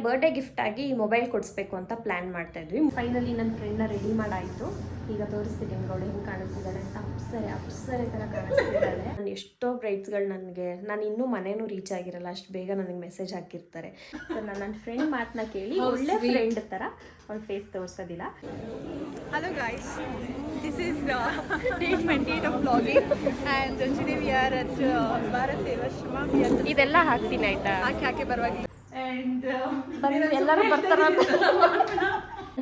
Birthday gift ಆಗಿ mobile ಕೊಡಿಸ್ಬೇಕು ಅಂತ ಪ್ಲಾನ್ ಮಾಡ್ತಾ ಇದ್ವಿ. ಫೈನಲಿ ನನ್ನ ಫ್ರೆಂಡ್ನ ರೆಡಿ ಮಾಡಾಯಿತು. ಈಗ ತೋರಿಸ್ತೀನಿ ನಿಮ್ಗೆ ಅವಳು ಹೆಂಗೆ ಕಾಣಿಸ್ತಿದ್ದಾಳೆ ಅಂತ. ಅಪ್ಸರೆ ಥರ ಕಾಣಿಸ್ತಿದ್ದಾಳೆ. ನಾನು ಎಷ್ಟೋ ಬ್ರೈಡ್ಸ್ಗಳು ನಾನು ಇನ್ನೂ ಮನೇನೂ ರೀಚ್ ಆಗಿರಲ್ಲ, ಅಷ್ಟು ಬೇಗ ನನಗೆ ಮೆಸೇಜ್ ಹಾಕಿರ್ತಾರೆ. ಸೊ ನಾನು ನನ್ನ ಫ್ರೆಂಡ್ ಮಾತನ್ನ ಕೇಳಿ ಒಳ್ಳೆ ಫ್ರೆಂಡ್ ಥರ ಅವಳು face ತೋರಿಸೋದಿಲ್ಲ. Hello guys, this is day 28 of vlogging and today we are at Bharat Sevashrama. ಇದೆಲ್ಲ ಹಾಕ್ತೀನಿ ಆಯ್ತಾ? ಹಾಕಿ ಪರವಾಗಿಲ್ಲ. And ಎಲ್ಲರೂ ಬರ್ತಾರ.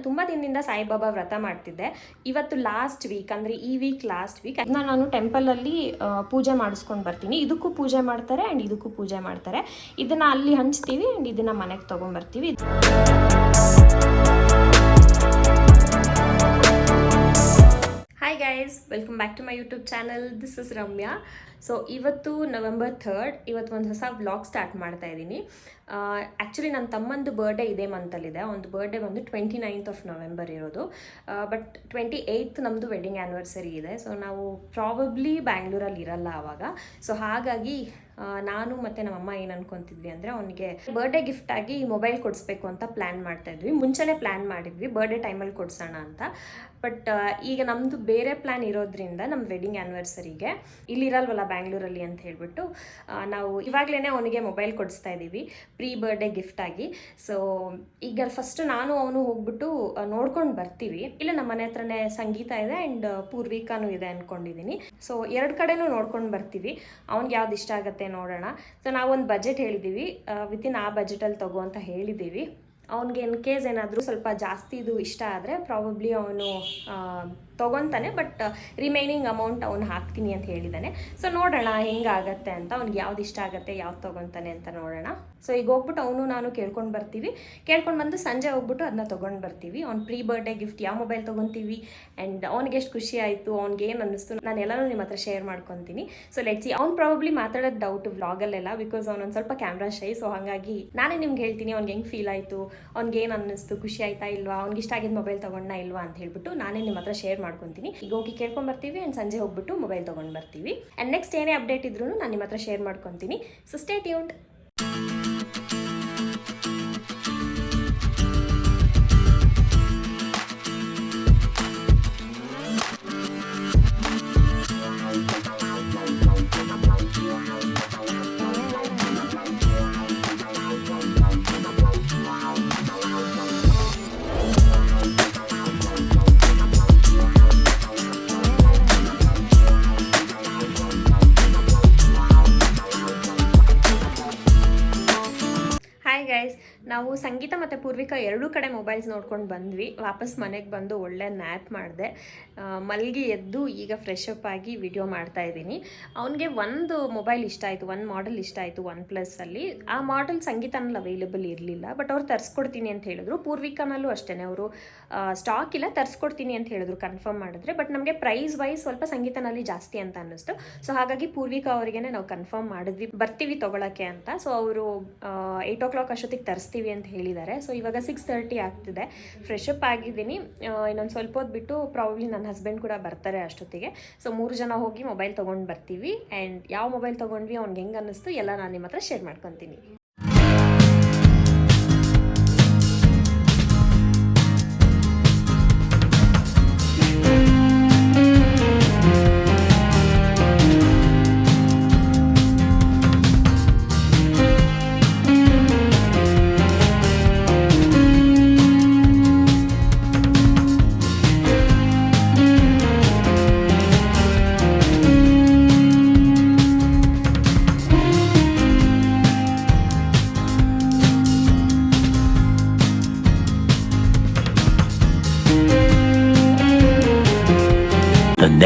ತುಂಬ ದಿನದಿಂದ ಸಾಯಿಬಾಬಾ ವ್ರತ ಮಾಡ್ತಿದ್ದೆ. ಇವತ್ತು ಲಾಸ್ಟ್ ವೀಕ್, ಅಂದರೆ ಈ ವೀಕ್ ಲಾಸ್ಟ್ ವೀಕ್ ನಾನು ಟೆಂಪಲಲ್ಲಿ ಪೂಜೆ ಮಾಡಿಸ್ಕೊಂಡು ಬರ್ತೀನಿ. ಇದಕ್ಕೂ ಪೂಜೆ ಮಾಡ್ತಾರೆ ಆ್ಯಂಡ್ ಇದಕ್ಕೂ ಪೂಜೆ ಮಾಡ್ತಾರೆ. ಇದನ್ನು ಅಲ್ಲಿ ಹಂಚ್ತೀವಿ ಆ್ಯಂಡ್ ಇದನ್ನು ಮನೆಗೆ ತೊಗೊಂಬರ್ತೀವಿ. Hi guys, welcome back to my YouTube channel. This is Ramya. So ಇವತ್ತು November 3rd. ಇವತ್ತು ಒಂದು ಹೊಸ ವ್ಲಾಗ್ ಸ್ಟಾರ್ಟ್ ಮಾಡ್ತಾ ಇದ್ದೀನಿ. ಆ್ಯಕ್ಚುಲಿ ನನ್ನ ತಮ್ಮಂದು ಬರ್ಡೇ ಇದೇ ಮಂತಲ್ಲಿದೆ. ಒಂದು ಬರ್ಡೇ ಬಂದು 29th of November ಇರೋದು. ಬಟ್ 28th ನಮ್ಮದು ವೆಡ್ಡಿಂಗ್ ಆ್ಯನಿವರ್ಸರಿ ಇದೆ. ಸೊ ನಾವು ಪ್ರಾಬಬ್ಲಿ ಬ್ಯಾಂಗ್ಳೂರಲ್ಲಿ ಇರಲ್ಲ ಆವಾಗ. ಸೊ ಹಾಗಾಗಿ ನಾನು ಮತ್ತು ನಮ್ಮಮ್ಮ ಏನು ಅನ್ಕೊತಿದ್ವಿ ಅಂದರೆ ಅವನಿಗೆ ಬರ್ಡೇ ಗಿಫ್ಟ್ ಆಗಿ ಮೊಬೈಲ್ ಕೊಡಿಸ್ಬೇಕು ಅಂತ ಪ್ಲ್ಯಾನ್ ಮಾಡ್ತಾ ಇದ್ವಿ. ಮುಂಚೆನೇ ಪ್ಲ್ಯಾನ್ ಮಾಡಿದ್ವಿ ಬರ್ಡೇ ಟೈಮಲ್ಲಿ ಕೊಡ್ಸೋಣ ಅಂತ. ಬಟ್ ಈಗ ನಮ್ಮದು ಬೇರೆ ಪ್ಲ್ಯಾನ್ ಇರೋದ್ರಿಂದ ನಮ್ಮ ವೆಡ್ಡಿಂಗ್ ಆ್ಯನಿವರ್ಸರಿಗೆ ಇಲ್ಲಿರಲ್ವಲ್ಲ ಬ್ಯಾಂಗ್ಳೂರಲ್ಲಿ ಅಂತ ಹೇಳಿಬಿಟ್ಟು ನಾವು ಇವಾಗಲೇ ಅವನಿಗೆ ಮೊಬೈಲ್ ಕೊಡಿಸ್ತಾ ಇದ್ದೀವಿ ಪ್ರೀ ಬರ್ಡೇ ಗಿಫ್ಟ್ ಆಗಿ. ಸೊ ಈಗ ಫಸ್ಟ್ ನಾನು ಅವನು ಹೋಗ್ಬಿಟ್ಟು ನೋಡ್ಕೊಂಡು ಬರ್ತೀವಿ. ಇಲ್ಲ ನಮ್ಮ ಮನೆ ಹತ್ರನೇ ಸಂಗೀತ ಇದೆ ಆ್ಯಂಡ್ ಪೂರ್ವಿಕಾನೂ ಇದೆ ಅಂದ್ಕೊಂಡಿದ್ದೀನಿ. ಸೊ ಎರಡು ಕಡೆನೂ ನೋಡ್ಕೊಂಡು ಬರ್ತೀವಿ. ಅವ್ನಿಗೆ ಯಾವ್ದು ಇಷ್ಟ ಆಗುತ್ತೆ ನೋಡೋಣ. ಸೊ ನಾವೊಂದು ಬಜೆಟ್ ಹೇಳಿದ್ದೀವಿ, ವಿತಿನ್ ಆ ಬಜೆಟಲ್ಲಿ ತಗೋ ಅಂತ ಹೇಳಿದ್ದೀವಿ. ಅವ್ನಿಗೆ ಇನ್ ಕೇಸ್ ಏನಾದರೂ ಸ್ವಲ್ಪ ಜಾಸ್ತಿ ಇದು ಇಷ್ಟ ಆದರೆ ಪ್ರಾಬಬ್ಲಿ ಅವನು ತೊಗೊತಾನೆ. ಬಟ್ ರಿಮೈನಿಂಗ್ ಅಮೌಂಟ್ ಅವನು ಹಾಕ್ತೀನಿ ಅಂತ ಹೇಳಿದ್ದಾನೆ. ಸೊ ನೋಡೋಣ ಹೆಂಗಾಗತ್ತೆ ಅಂತ, ಅವ್ನಿಗೆ ಯಾವ್ದು ಇಷ್ಟ ಆಗುತ್ತೆ ಯಾವ್ದು ತೊಗೊತಾನೆ ಅಂತ ನೋಡೋಣ. ಸೊ ಈಗ ಹೋಗ್ಬಿಟ್ಟು ಅವನು ನಾನು ಕೇಳ್ಕೊಂಡು ಬರ್ತೀವಿ. ಕೇಳ್ಕೊಂಡು ಬಂದು ಸಂಜೆ ಹೋಗ್ಬಿಟ್ಟು ಅದನ್ನ ತೊಗೊಂಡು ಬರ್ತೀವಿ. ಅವ್ನು ಪ್ರೀ ಬರ್ಡೇ ಗಿಫ್ಟ್ ಯಾವ ಮೊಬೈಲ್ ತೊಗೊತೀವಿ ಆ್ಯಂಡ್ ಅವ್ನಿಗೆ ಎಷ್ಟು ಖುಷಿ ಆಯಿತು, ಅವ್ನಿಗೆ ಏನು ಅನ್ನಿಸ್ತು, ನಾನು ಎಲ್ಲನೂ ನಿಮ್ಮ ಹತ್ರ ಶೇರ್ ಮಾಡ್ಕೊತೀನಿ. So let's see. ಅವ್ನು ಪ್ರಾಬಬ್ಲಿ ಮಾತಾಡೋದು ಡೌಟ್ ವ್ಲಾಗಲ್ಲೆಲ್ಲ, ಬಿಕಾಸ್ ಅವ್ನೊಂದು ಸ್ವಲ್ಪ ಕ್ಯಾಮ್ರಾ ಶೈ. ಸೊ ಹಾಗಾಗಿ ನಾನೇ ನಿಮ್ಗೆ ಹೇಳ್ತೀನಿ ಅವ್ನಿಗೆ ಹೆಂಗೆ ಫೀಲ್ ಆಯಿತು, ಅವ್ನಿಗೆ ಏನು ಅನ್ನಿಸ್ತು, ಖುಷಿ ಆಯ್ತಾ ಇಲ್ವಾ, ಅವ್ನಿಗೆ ಇಷ್ಟ ಆಗಿದ್ದು ಮೊಬೈಲ್ ತೊಗೊಂಡ ಇಲ್ವಾ ಅಂತ ಹೇಳ್ಬಿಟ್ಟು ನಾನೇ ನಿಮ್ಮ ಹತ್ರ ಶೇರ್ ಮಾಡ್ಕೊತೀನಿ. ಈಗ ಹೋಗಿ ಕೇಳ್ಕೊಂಡು ಬರ್ತೀವಿ ಆ್ಯಂಡ್ ಸಂಜೆ ಹೋಗ್ಬಿಟ್ಟು ಮೊಬೈಲ್ ತೊಗೊಂಡು ಬರ್ತೀವಿ. ಆ್ಯಂಡ್ ನೆಕ್ಸ್ಟ್ ಏನೇ ಅಪ್ಡೇಟ್ ಇದ್ರೂ ನಾನು ನಿಮ್ಮ ಹತ್ರ ಶೇರ್ ಮಾಡ್ಕೊತೀನಿ. So stay tuned. ಗೈಸ್, ನಾವು ಸಂಗೀತ ಮತ್ತು ಪೂರ್ವಿಕಾ ಎರಡೂ ಕಡೆ ಮೊಬೈಲ್ಸ್ ನೋಡ್ಕೊಂಡು ಬಂದ್ವಿ. ವಾಪಸ್ ಮನೆಗೆ ಬಂದು ಒಳ್ಳೆ ನ್ಯಾಪ್ ಮಾಡಿದೆ. ಮಲ್ಗಿ ಎದ್ದು ಈಗ ಫ್ರೆಶ್ ಅಪ್ ಆಗಿ ವಿಡಿಯೋ ಮಾಡ್ತಾ ಇದ್ದೀನಿ. ಅವನಿಗೆ ಒಂದು ಮೊಬೈಲ್ ಇಷ್ಟ ಆಯಿತು, ಒಂದು ಮಾಡೆಲ್ ಇಷ್ಟ ಆಯಿತು OnePlusಲ್ಲಿ. ಆ ಮಾಡೆಲ್ ಸಂಗೀತನಲ್ಲಿ ಅವೈಲೇಬಲ್ ಇರಲಿಲ್ಲ, ಬಟ್ ಅವ್ರು ತರಿಸ್ಕೊಡ್ತೀನಿ ಅಂತ ಹೇಳಿದ್ರು. ಪೂರ್ವಿಕಾನಲ್ಲೂ ಅಷ್ಟೇ, ಅವರು ಸ್ಟಾಕ್ ಇಲ್ಲ ತರಿಸ್ಕೊಡ್ತೀನಿ ಅಂತ ಹೇಳಿದ್ರು ಕನ್ಫರ್ಮ್ ಮಾಡಿದ್ರೆ. ಬಟ್ ನಮಗೆ ಪ್ರೈಸ್ ವೈಸ್ ಸ್ವಲ್ಪ ಸಂಗೀತನಲ್ಲಿ ಜಾಸ್ತಿ ಅಂತ ಅನ್ನಿಸ್ತು. ಸೊ ಹಾಗಾಗಿ ಪೂರ್ವಿಕಾ ಅವರಿಗೇ ನಾವು ಕನ್ಫರ್ಮ್ ಮಾಡಿದ್ವಿ ಬರ್ತೀವಿ ತೊಗೊಳಕ್ಕೆ ಅಂತ. ಸೊ ಅವರು 8 o'clock ಅಷ್ಟೊತ್ತಿಗೆ ತರಿಸ್ತೀವಿ ಅಂತ ಹೇಳಿದ್ದಾರೆ. ಸೊ ಇವಾಗ 6:30 ಆಗ್ತಿದೆ. ಫ್ರೆಶ್ ಅಪ್ ಆಗಿದ್ದೀನಿ. ಇನ್ನೊಂದು ಸ್ವಲ್ಪ ಹೊತ್ತು ಬಿಟ್ಟು ಪ್ರಾಬಬ್ಲಿ ನನ್ನ ಹಸ್ಬೆಂಡ್ ಕೂಡ ಬರ್ತಾರೆ ಅಷ್ಟೊತ್ತಿಗೆ. ಸೊ 3 ಜನ ಹೋಗಿ ಮೊಬೈಲ್ ತೊಗೊಂಡು ಬರ್ತೀವಿ. ಆ್ಯಂಡ್ ಯಾವ ಮೊಬೈಲ್ ತೊಗೊಂಡ್ವಿ, ಅವ್ನಿಗೆ ಹೆಂಗೆ ಅನ್ನಿಸ್ತು ಎಲ್ಲ ನಾನು ನಿಮ್ಮ ಹತ್ರ ಶೇರ್ ಮಾಡ್ಕೊತೀನಿ.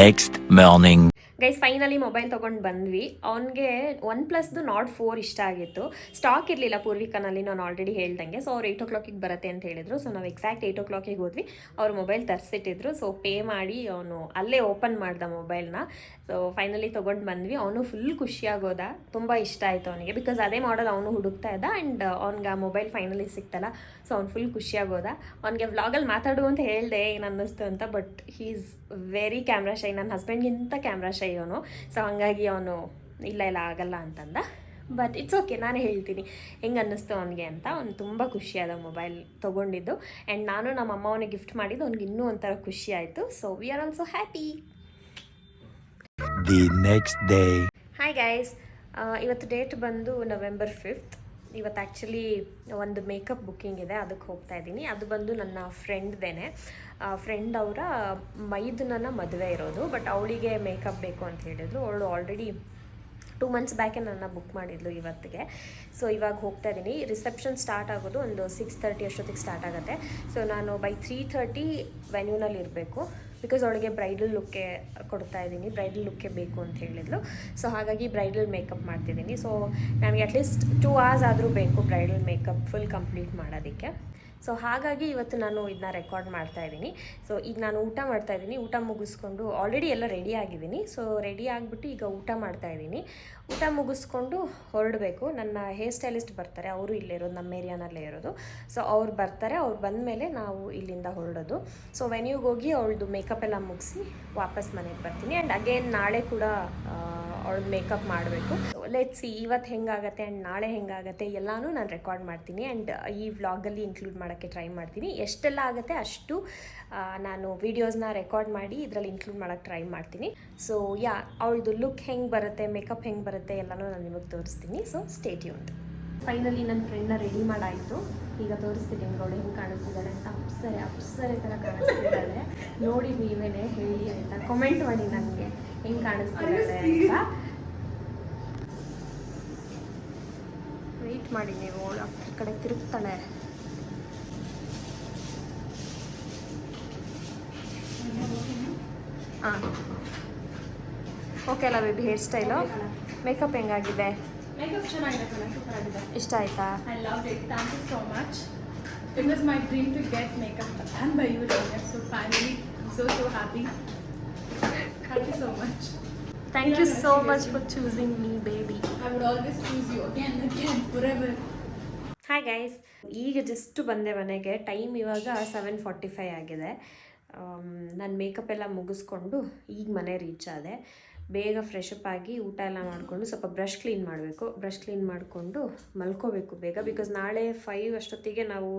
Next morning. Guys, finally mobile ತೊಗೊಂಡು ಬಂದ್ವಿ. ಅವನಿಗೆ OnePlusದು Nord 4 ಇಷ್ಟ ಆಗಿತ್ತು. ಸ್ಟಾಕ್ ಇರಲಿಲ್ಲ ಪೂರ್ವಿಕಾನಲ್ಲಿ, ನಾನು ಆಲ್ರೆಡಿ ಹೇಳ್ದಂಗೆ. ಸೊ ಅವ್ರು 8 o'clock ಬರುತ್ತೆ ಅಂತ ಹೇಳಿದ್ರು. ಸೊ ನಾವು ಎಕ್ಸಾಕ್ಟ್ 8 o'clock ಹೋದ್ವಿ. ಅವ್ರು ಮೊಬೈಲ್ ತರಿಸಿಟ್ಟಿದ್ರು. ಸೊ ಪೇ ಮಾಡಿ ಅವನು ಅಲ್ಲೇ ಓಪನ್ ಮಾಡ್ದ ಮೊಬೈಲ್ನ. ಸೊ ಫೈನಲಿ ತೊಗೊಂಡು ಬಂದ್ವಿ. ಅವನು ಫುಲ್ ಖುಷಿಯಾಗೋದ, ತುಂಬ ಇಷ್ಟ ಆಯಿತು ಅವನಿಗೆ. ಬಿಕಾಸ್ ಅದೇ ಮಾಡಲ್ ಅವನು ಹುಡುಕ್ತಾ ಇದ್ದ ಆ್ಯಂಡ್ ಅವ್ನಿಗೆ ಆ ಮೊಬೈಲ್ ಫೈನಲಿ ಸಿಕ್ತಲ್ಲ. ಸೊ ಅವ್ನು ಫುಲ್ ಖುಷಿಯಾಗೋದ. ಅವ್ನಿಗೆ ವ್ಲಾಗಲ್ಲಿ ಮಾತಾಡು ಅಂತ ಹೇಳಿದೆ ಏನು ಅನ್ನಿಸ್ತು ಅಂತ. But he is very camera ಶೈ. ನನ್ನ ಹಸ್ಬೆಂಡ್ಗಿಂತ ಕ್ಯಾಮ್ರಾ ಶೈ ಅವನು. ಸೊ ಹಂಗಾಗಿ ಅವನು ಇಲ್ಲ ಆಗಲ್ಲ ಅಂತಂದ. ಬಟ್ ಇಟ್ಸ್ ಓಕೆ, ನಾನೇ ಹೇಳ್ತೀನಿ ಹೆಂಗೆ ಅನ್ನಿಸ್ತು ಅವನಿಗೆ ಅಂತ. ಅವ್ನು ತುಂಬ ಖುಷಿಯಾದ ಮೊಬೈಲ್ ತೊಗೊಂಡಿದ್ದು. ಆ್ಯಂಡ್ ನಾನು ನಮ್ಮ ಅಮ್ಮ ಅವನಿಗೆ ಗಿಫ್ಟ್ ಮಾಡಿದ್ದು ಅವ್ನಿಗೆ ಇನ್ನೂ ಒಂಥರ ಖುಷಿ ಆಯಿತು. So we are also happy. The next day. Hi guys, ಇವತ್ತು ಡೇಟ್ ಬಂದು November 5th. ಇವತ್ತು ಆ್ಯಕ್ಚುಲಿ ಒಂದು ಮೇಕಪ್ ಬುಕ್ಕಿಂಗ್ ಇದೆ, ಅದಕ್ಕೆ ಹೋಗ್ತಾ ಇದ್ದೀನಿ. ಅದು ಬಂದು ನನ್ನ ಫ್ರೆಂಡ್ದೇನೆ. ಫ್ರೆಂಡ್ ಅವರ ಮೈದುನನ ಮದುವೆ ಇರೋದು, ಬಟ್ ಅವಳಿಗೆ ಮೇಕಪ್ ಬೇಕು ಅಂತ ಹೇಳಿದ್ರು. ಅವಳು ಆಲ್ರೆಡಿ 2 months ಬ್ಯಾಕೆ ನನ್ನ ಬುಕ್ ಮಾಡಿದ್ಲು ಇವತ್ತಿಗೆ. ಸೊ ಇವಾಗ ಹೋಗ್ತಾ ಇದ್ದೀನಿ. ರಿಸೆಪ್ಷನ್ ಸ್ಟಾರ್ಟ್ ಆಗೋದು ಒಂದು 6:30 ಅಷ್ಟೊತ್ತಿಗೆ ಸ್ಟಾರ್ಟ್ ಆಗುತ್ತೆ. ಸೊ ನಾನು ಬೈ 3:30 ವೆನ್ಯೂನಲ್ಲಿ ಇರಬೇಕು, ಬಿಕಾಸ್ ಅವಳಿಗೆ ಬ್ರೈಡಲ್ ಲುಕ್ಕೆ ಕೊಡ್ತಾ ಇದ್ದೀನಿ. ಬ್ರೈಡಲ್ ಲುಕ್ಕೆ ಬೇಕು ಅಂತ ಹೇಳಿದ್ಲು. ಸೊ ಹಾಗಾಗಿ ಬ್ರೈಡಲ್ ಮೇಕಪ್ ಮಾಡ್ತಿದ್ದೀನಿ. ಸೊ ನನಗೆ ಅಟ್ಲೀಸ್ಟ್ 2 hours ಆದರೂ ಬೇಕು ಬ್ರೈಡಲ್ ಮೇಕಪ್ ಫುಲ್ ಕಂಪ್ಲೀಟ್ ಮಾಡೋದಕ್ಕೆ. ಸೊ ಹಾಗಾಗಿ ಇವತ್ತು ನಾನು ಇದನ್ನ ರೆಕಾರ್ಡ್ ಮಾಡ್ತಾ ಇದ್ದೀನಿ. ಸೊ ಈಗ ನಾನು ಊಟ ಮಾಡ್ತಾ ಇದ್ದೀನಿ. ಊಟ ಮುಗಿಸ್ಕೊಂಡು ಆಲ್ರೆಡಿ ಎಲ್ಲ ರೆಡಿ ಆಗಿದ್ದೀನಿ. ಸೊ ರೆಡಿ ಆಗಿಬಿಟ್ಟು ಈಗ ಊಟ ಮಾಡ್ತಾ ಇದ್ದೀನಿ. ಊಟ ಮುಗಿಸ್ಕೊಂಡು ಹೊರಡಬೇಕು. ನನ್ನ ಹೇರ್ ಸ್ಟೈಲಿಸ್ಟ್ ಬರ್ತಾರೆ, ಅವರು ಇಲ್ಲೇ ಇರೋದು, ನಮ್ಮ ಏರಿಯಾನಲ್ಲೇ ಇರೋದು. ಸೊ ಅವ್ರು ಬರ್ತಾರೆ, ಅವ್ರು ಬಂದಮೇಲೆ ನಾವು ಇಲ್ಲಿಂದ ಹೊರಡೋದು. ಸೊ ವೆನ್ಯೂಗೆ ಹೋಗಿ ಅವಳದು ಮೇಕಪ್ ಎಲ್ಲ ಮುಗಿಸಿ ವಾಪಸ್ ಮನೆಗೆ ಬರ್ತೀನಿ. ಆ್ಯಂಡ್ ಅಗೇನ್ ನಾಳೆ ಕೂಡ ಅವಳದು ಮೇಕಪ್ ಮಾಡಬೇಕು. ಲೆಟ್ಸ್ ಸಿ ಇವತ್ತು ಹೆಂಗಾಗತ್ತೆ ಆ್ಯಂಡ್ ನಾಳೆ ಹೆಂಗಾಗತ್ತೆ ಎಲ್ಲನೂ ನಾನು ರೆಕಾರ್ಡ್ ಮಾಡ್ತೀನಿ. ಆ್ಯಂಡ್ ಈ ವ್ಲಾಗಲ್ಲಿ ಇನ್ಕ್ಲೂಡ್ ಮಾಡೋಕ್ಕೆ ಟ್ರೈ ಮಾಡ್ತೀನಿ. ಎಷ್ಟೆಲ್ಲ ಆಗುತ್ತೆ ಅಷ್ಟು ನಾನು ವೀಡಿಯೋಸ್ನ ರೆಕಾರ್ಡ್ ಮಾಡಿ ಇದರಲ್ಲಿ ಇನ್ಕ್ಲೂಡ್ ಮಾಡೋಕ್ಕೆ ಟ್ರೈ ಮಾಡ್ತೀನಿ. ಸೊ ಯಾ, ಅವಳದು ಲುಕ್ ಹೆಂಗೆ ಬರುತ್ತೆ, ಮೇಕಪ್ ಹೆಂಗೆ ಬರುತ್ತೆ ಎಲ್ಲನೂ ನಾನು ನಿಮಗೆ ತೋರಿಸ್ತೀನಿ. So stay tuned. ಫೈನಲಿ ನನ್ನ ಫ್ರೆಂಡ್ನ ರೆಡಿ ಮಾಡಾಯಿತು. ಈಗ ತೋರಿಸ್ತೀನಿ ನಿಮ್ಗೆ ಅವಳು ಹೆಂಗೆ ಕಾಣಿಸ್ತಿದ್ದಾಳೆ ಅಂತ. ಅಪ್ಸರೆ ಥರ ಕಾಣಿಸ್ತಿದ್ದಾಳೆ. ನೋಡಿ ನೀವೇನೆ ಹೇಳಿ ಆಯಿತಾ, ಕಮೆಂಟ್ ಮಾಡಿ ನನಗೆ ಹೆಂಗೆ ಕಾಣಿಸ್ತಿದ್ದಾಳೆ ಅಂತ. ವೆಯ್ಟ್ ಮಾಡಿ ನೀವು, ಅವಳು ಆ ಕಡೆ ತಿರುಗ್ತಾಳೆ. ಹಾಂ ಓಕೆ ಅಲ್ಲ ಬೇಬಿ, ಹೇರ್ ಸ್ಟೈಲು ಮೇಕಪ್ ಹೆಂಗಾಗಿದೆ? ಮೇಕಪ್ ಚೆನ್ನಾಗಿದೆ ಕಣೆ, ಸೂಪರ್ ಆಗಿದೆ. ಇಷ್ಟ ಆಯ್ತಾ? I loved it. Thank you so much. It was my dream to get makeup done by you, Ramya. So finally, I'm so happy. Thank you so much. Thank you so much for choosing me, baby. I would always choose you again and again, forever. Hi guys, ಈಗ just ಬಂದೆ ಮನೆಗೆ. Time ಇವಾಗ 7:45 ಆಗಿದೆ. ನಾನು makeup ಎಲ್ಲ ಮುಗಿಸ್ಕೊಂಡು ಈಗ ಮನೆ ರೀಚ್ ಆದೆ. ಬೇಗ ಫ್ರೆಶಪ್ ಆಗಿ ಊಟ ಎಲ್ಲ ಮಾಡಿಕೊಂಡು ಸ್ವಲ್ಪ ಬ್ರಷ್ ಕ್ಲೀನ್ ಮಾಡಬೇಕು. ಬ್ರಷ್ ಕ್ಲೀನ್ ಮಾಡಿಕೊಂಡು ಮಲ್ಕೋಬೇಕು ಬೇಗ, ಬಿಕಾಸ್ ನಾಳೆ 5 ಅಷ್ಟೊತ್ತಿಗೆ ನಾವು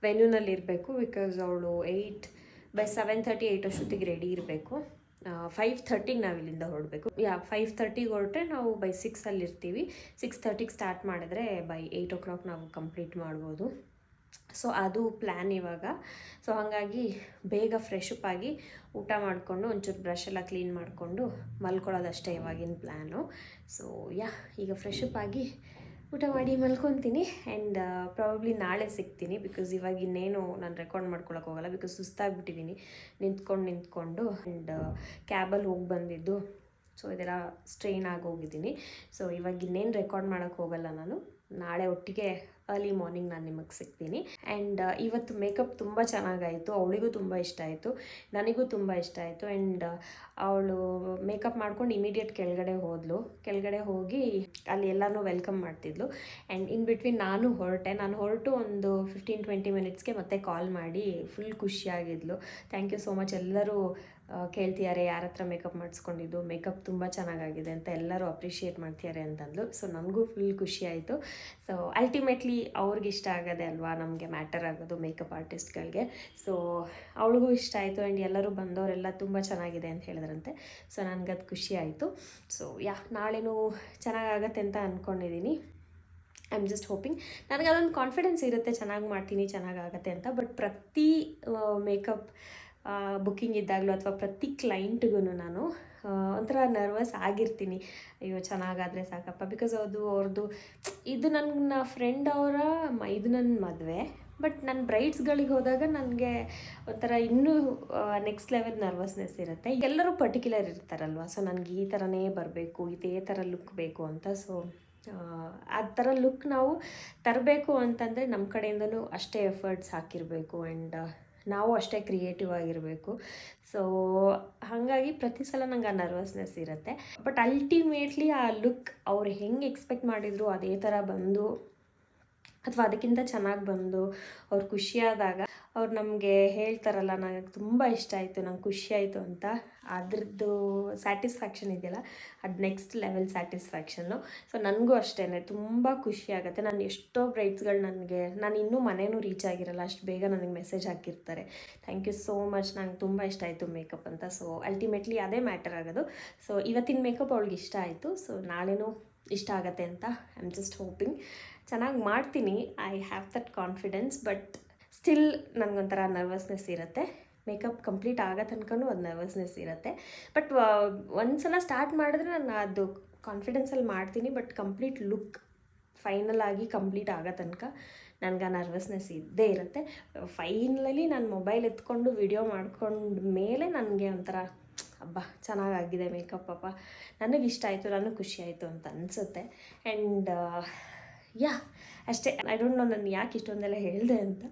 ವೆನ್ಯೂನಲ್ಲಿ ಇರಬೇಕು. ಬಿಕಾಸ್ ಅವಳು 7:30 8 ಅಷ್ಟೊತ್ತಿಗೆ ರೆಡಿ ಇರಬೇಕು. 5:30ಗೆ ನಾವು ಇಲ್ಲಿಂದ ಹೊರಡಬೇಕು. 5:30ಗೆ ಹೊರಟ್ರೆ ನಾವು ಬೈ 6 ಇರ್ತೀವಿ. 6:30ಗೆ ಸ್ಟಾರ್ಟ್ ಮಾಡಿದ್ರೆ ಬೈ 8 o'clock ನಾವು ಕಂಪ್ಲೀಟ್ ಮಾಡ್ಬೋದು. ಸೊ ಅದು ಪ್ಲ್ಯಾನ್ ಇವಾಗ. ಸೊ ಹಾಗಾಗಿ ಬೇಗ ಫ್ರೆಶಪ್ ಆಗಿ ಊಟ ಮಾಡಿಕೊಂಡು ಒಂಚೂರು ಬ್ರಷ್ ಎಲ್ಲ ಕ್ಲೀನ್ ಮಾಡಿಕೊಂಡು ಮಲ್ಕೊಳ್ಳೋದಷ್ಟೇ ಇವಾಗಿನ ಪ್ಲ್ಯಾನು. ಸೊ ಈಗ ಫ್ರೆಶಪ್ ಆಗಿ ಊಟ ಮಾಡಿ ಮಲ್ಕೊತೀನಿ. ಆ್ಯಂಡ್ ಪ್ರಾಬಬ್ಲಿ ನಾಳೆ ಸಿಗ್ತೀನಿ, ಬಿಕಾಸ್ ಇವಾಗ ಇನ್ನೇನು ನಾನು ರೆಕಾರ್ಡ್ ಮಾಡ್ಕೊಳಕ್ಕೆ ಹೋಗಲ್ಲ, ಬಿಕಾಸ್ ಸುಸ್ತಾಗ್ಬಿಟ್ಟಿದ್ದೀನಿ ನಿಂತ್ಕೊಂಡು. ಆ್ಯಂಡ್ ಕ್ಯಾಬಲ್ಲಿ ಹೋಗಿ ಬಂದಿದ್ದು, ಸೊ ಇದೆಲ್ಲ ಸ್ಟ್ರೈನ್ ಆಗೋಗಿದ್ದೀನಿ. ಸೊ ಇವಾಗ ಇನ್ನೇನು ರೆಕಾರ್ಡ್ ಮಾಡೋಕ್ಕೆ ಹೋಗಲ್ಲ ನಾನು. ನಾಳೆ ಒಟ್ಟಿಗೆ ಅರ್ಲಿ ಮಾರ್ನಿಂಗ್ ನಾನು ನಿಮಗೆ ಸಿಗ್ತೀನಿ. ಆ್ಯಂಡ್ ಇವತ್ತು ಮೇಕಪ್ ತುಂಬ ಚೆನ್ನಾಗಾಯಿತು. ಅವಳಿಗೂ ತುಂಬ ಇಷ್ಟ ಆಯಿತು, ನನಗೂ ತುಂಬ ಇಷ್ಟ ಆಯಿತು. ಆ್ಯಂಡ್ ಅವಳು ಮೇಕಪ್ ಮಾಡ್ಕೊಂಡು ಇಮಿಡಿಯೇಟ್ ಕೆಳಗಡೆ ಹೋಗಿ ಅಲ್ಲಿ ಎಲ್ಲನೂ ವೆಲ್ಕಮ್ ಮಾಡ್ತಿದ್ಲು. ಆ್ಯಂಡ್ ಇನ್ ಬಿಟ್ವೀನ್ ನಾನು ಹೊರಟು ಒಂದು 15-20 ಮಿನಿಟ್ಸ್ಗೆ ಮತ್ತೆ ಕಾಲ್ ಮಾಡಿ ಫುಲ್ ಖುಷಿಯಾಗಿದ್ಲು. ಥ್ಯಾಂಕ್ ಯು ಸೋ ಮಚ್, ಎಲ್ಲರೂ ಕೇಳ್ತಿದ್ದಾರೆ ಯಾರ ಹತ್ರ ಮೇಕಪ್ ಮಾಡಿಸ್ಕೊಂಡಿದ್ದು, ಮೇಕಪ್ ತುಂಬ ಚೆನ್ನಾಗಾಗಿದೆ ಅಂತ ಎಲ್ಲರೂ ಅಪ್ರಿಷಿಯೇಟ್ ಮಾಡ್ತಿದ್ದಾರೆ ಅಂತಂದ್ಲು. ಸೊ ನನಗೂ ಫುಲ್ ಖುಷಿ ಆಯಿತು. ಸೊ ಅಲ್ಟಿಮೇಟ್ಲಿ ಅವ್ರಿಗೆ ಇಷ್ಟ ಆಗೋದೆ ಅಲ್ವಾ ನಮಗೆ ಮ್ಯಾಟರ್ ಆಗೋದು, ಮೇಕಪ್ ಆರ್ಟಿಸ್ಟ್ಗಳಿಗೆ. ಸೊ ಅವಳಿಗೂ ಇಷ್ಟ ಆಯಿತು. ಆ್ಯಂಡ್ ಎಲ್ಲರೂ ಬಂದವರೆಲ್ಲ ತುಂಬ ಚೆನ್ನಾಗಿದೆ ಅಂತ ಹೇಳಿದ್ರಂತೆ. ಸೊ ನನಗದು ಖುಷಿ ಆಯಿತು. ಸೊ ನಾಳೆನೂ ಚೆನ್ನಾಗಾಗತ್ತೆ ಅಂತ ಅಂದ್ಕೊಂಡಿದ್ದೀನಿ. I am just hoping. ನನಗೆ ಅದೊಂದು ಕಾನ್ಫಿಡೆನ್ಸ್ ಇರುತ್ತೆ, ಚೆನ್ನಾಗಿ ಮಾಡ್ತೀನಿ, ಚೆನ್ನಾಗಾಗತ್ತೆ ಅಂತ. ಬಟ್ ಪ್ರತಿ ಮೇಕಪ್ ಬುಕ್ಕಿಂಗ್ ಇದ್ದಾಗಲೂ ಅಥವಾ ಪ್ರತಿ ಕ್ಲೈಂಟ್ಗೂ ನಾನು ಒಂಥರ ನರ್ವಸ್ ಆಗಿರ್ತೀನಿ. ಅಯ್ಯೋ ಚೆನ್ನಾಗಾದರೆ ಸಾಕಪ್ಪ, ಬಿಕಾಸ್ ಅವ್ರದ್ದು ಇದು ನನ್ನ ಫ್ರೆಂಡ್ ಅವರ ನನ್ನ ಮದುವೆ. ಬಟ್ ನನ್ನ ಬ್ರೈಡ್ಸ್ಗಳಿಗೆ ಹೋದಾಗ ನನಗೆ ಒಂಥರ ಇನ್ನೂ ನೆಕ್ಸ್ಟ್ ಲೆವೆಲ್ ನರ್ವಸ್ನೆಸ್ ಇರುತ್ತೆ. ಎಲ್ಲರೂ ಪರ್ಟಿಕ್ಯುಲರ್ ಇರ್ತಾರಲ್ವ, ಸೊ ನನಗೆ ಈ ಥರನೇ ಬರಬೇಕು, ಇದೇ ಥರ ಲುಕ್ ಬೇಕು ಅಂತ. ಸೊ ಆ ಥರ ಲುಕ್ ನಾವು ತರಬೇಕು ಅಂತಂದರೆ ನಮ್ಮ ಕಡೆಯಿಂದನೂ ಅಷ್ಟೇ ಎಫರ್ಟ್ಸ್ ಹಾಕಿರಬೇಕು. ಆ್ಯಂಡ್ ನಾವು ಅಷ್ಟೇ ಕ್ರಿಯೇಟಿವ್ ಆಗಿರಬೇಕು. ಸೊ ಹಾಗಾಗಿ ಪ್ರತಿ ಸಲ ನಂಗೆ ಆ ನರ್ವಸ್ನೆಸ್ ಇರುತ್ತೆ. ಬಟ್ ಅಲ್ಟಿಮೇಟ್ಲಿ ಆ ಲುಕ್ ಅವ್ರು ಹೆಂಗೆ ಎಕ್ಸ್ಪೆಕ್ಟ್ ಮಾಡಿದ್ರು ಅದೇ ಥರ ಬಂದು, ಅಥವಾ ಅದಕ್ಕಿಂತ ಚೆನ್ನಾಗಿ ಬಂದು ಅವ್ರು ಖುಷಿಯಾದಾಗ ಅವ್ರು ನಮಗೆ ಹೇಳ್ತಾರಲ್ಲ ನನಗೆ ತುಂಬ ಇಷ್ಟ ಆಯಿತು, ನಂಗೆ ಖುಷಿ ಆಯಿತು ಅಂತ. ಅದ್ರದ್ದು ಸ್ಯಾಟಿಸ್ಫ್ಯಾಕ್ಷನ್ ಇದೆಯಲ್ಲ, ಅದು ನೆಕ್ಸ್ಟ್ ಲೆವೆಲ್ ಸ್ಯಾಟಿಸ್ಫ್ಯಾಕ್ಷನ್ನು. ಸೊ ನನಗೂ ಅಷ್ಟೇ ತುಂಬ ಖುಷಿ ಆಗುತ್ತೆ. ನಾನು ಎಷ್ಟೋ ಬ್ರೈಡ್ಸ್ಗಳು ನಾನು ಇನ್ನೂ ಮನೇನೂ ರೀಚ್ ಆಗಿರಲ್ಲ, ಅಷ್ಟು ಬೇಗ ನನಗೆ ಮೆಸೇಜ್ ಹಾಕಿರ್ತಾರೆ, ಥ್ಯಾಂಕ್ ಯು ಸೋ ಮಚ್, ನಂಗೆ ತುಂಬ ಇಷ್ಟ ಆಯಿತು ಮೇಕಪ್ ಅಂತ. ಸೊ ಅಲ್ಟಿಮೇಟ್ಲಿ ಅದೇ ಮ್ಯಾಟರ್ ಆಗೋದು. ಸೊ ಇವತ್ತಿನ ಮೇಕಪ್ ಅವಳಿಗೆ ಇಷ್ಟ ಆಯಿತು, ಸೊ ನಾಳೆನೂ ಇಷ್ಟ ಆಗುತ್ತೆ ಅಂತ ಐ ಆಮ್ ಜಸ್ಟ್ ಹೋಪಿಂಗ್. ಚೆನ್ನಾಗಿ ಮಾಡ್ತೀನಿ, I have that confidence. But still ನನಗೊಂಥರ ನರ್ವಸ್ನೆಸ್ ಇರುತ್ತೆ. ಮೇಕಪ್ ಕಂಪ್ಲೀಟ್ ಆಗೋ ತನಕನೂ ಅದು ನರ್ವಸ್ನೆಸ್ ಇರುತ್ತೆ. ಬಟ್ ಒಂದು ಸಲ ಸ್ಟಾರ್ಟ್ ಮಾಡಿದ್ರೆ ನಾನು ಅದು ಕಾನ್ಫಿಡೆನ್ಸಲ್ಲಿ ಮಾಡ್ತೀನಿ. ಬಟ್ ಕಂಪ್ಲೀಟ್ ಲುಕ್ ಫೈನಲ್ ಆಗಿ ಕಂಪ್ಲೀಟ್ ಆಗೋ ತನಕ ನನಗೆ ಆ ನರ್ವಸ್ನೆಸ್ ಇದ್ದೇ ಇರುತ್ತೆ. ಫೈನಲಿ ನಾನು ಮೊಬೈಲ್ ಎತ್ಕೊಂಡು ವಿಡಿಯೋ ಮಾಡ್ಕೊಂಡ ಮೇಲೆ ನನಗೆ ಒಂಥರ ಹಬ್ಬ ಚೆನ್ನಾಗಾಗಿದೆ ಮೇಕಪ್, ಪಾಪ ನನಗಿಷ್ಟ ಆಯಿತು, ನನಗೆ ಖುಷಿ ಆಯಿತು ಅಂತ ಅನಿಸುತ್ತೆ. ಆ್ಯಂಡ್ ಅಷ್ಟೇ. ಐ ಡೋಂಟ್ ನೋ ನಾನು ಯಾಕೆ ಇಷ್ಟೊಂದೆಲ್ಲ ಹೇಳಿದೆ ಅಂತ.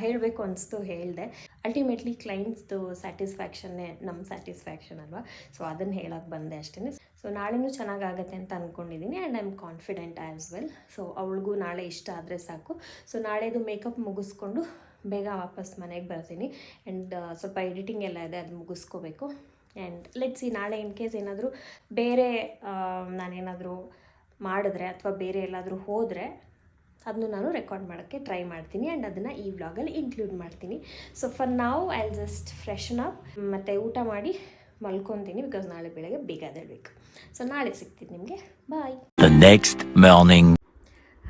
ಹೇಳಬೇಕು ಅನಿಸ್ತು, ಹೇಳಿದೆ. ಅಲ್ಟಿಮೇಟ್ಲಿ ಕ್ಲೈಂಟ್ಸ್ದು ಸ್ಯಾಟಿಸ್ಫ್ಯಾಕ್ಷನ್ನೇ ನಮ್ಮ ಸ್ಯಾಟಿಸ್ಫ್ಯಾಕ್ಷನ್ ಅಲ್ವಾ. ಸೊ ಅದನ್ನು ಹೇಳೋಕ್ಕೆ ಬಂದೆ ಅಷ್ಟೇ. ಸೊ ನಾಳೆನೂ ಚೆನ್ನಾಗಾಗತ್ತೆ ಅಂತ ಅಂದ್ಕೊಂಡಿದ್ದೀನಿ and I am confident as well. So ಅವಳಿಗೂ ನಾಳೆ ಇಷ್ಟ ಆದರೆ ಸಾಕು. ಸೊ ನಾಳೆದು ಮೇಕಪ್ ಮುಗಿಸ್ಕೊಂಡು ಬೇಗ ವಾಪಸ್ ಮನೆಗೆ ಬರ್ತೀನಿ. ಆ್ಯಂಡ್ ಸ್ವಲ್ಪ ಎಡಿಟಿಂಗ್ ಎಲ್ಲ ಇದೆ, ಅದು ಮುಗಿಸ್ಕೋಬೇಕು. ಆ್ಯಂಡ್ ಲೆಟ್ಸ್ ಸಿ, ನಾಳೆ ಇನ್ ಕೇಸ್ ಏನಾದರೂ ಬೇರೆ ನಾನೇನಾದರೂ ಮಾಡಿದ್ರೆ ಅಥವಾ ಬೇರೆ ಎಲ್ಲಾದರೂ ಹೋದರೆ ಅದನ್ನು ನಾನು ರೆಕಾರ್ಡ್ ಮಾಡೋಕ್ಕೆ ಟ್ರೈ ಮಾಡ್ತೀನಿ ಆ್ಯಂಡ್ ಅದನ್ನು ಈ ವ್ಲಾಗಲ್ಲಿ ಇನ್ಕ್ಲೂಡ್ ಮಾಡ್ತೀನಿ. ಸೊ ಫಾರ್ ನಾವು ಐ ಜಸ್ಟ್ ಫ್ರೆಶನ್ ಅಪ್ ಮತ್ತು ಊಟ ಮಾಡಿ ಮಲ್ಕೊತೀನಿ, ಬಿಕಾಸ್ ನಾಳೆ ಬೆಳಗ್ಗೆ ಬೇಗ ಎದ್ದೇಳಬೇಕು. ಸೊ ನಾಳೆ ಸಿಗ್ತೀನಿ ನಿಮಗೆ. ಬಾಯ್. The next morning.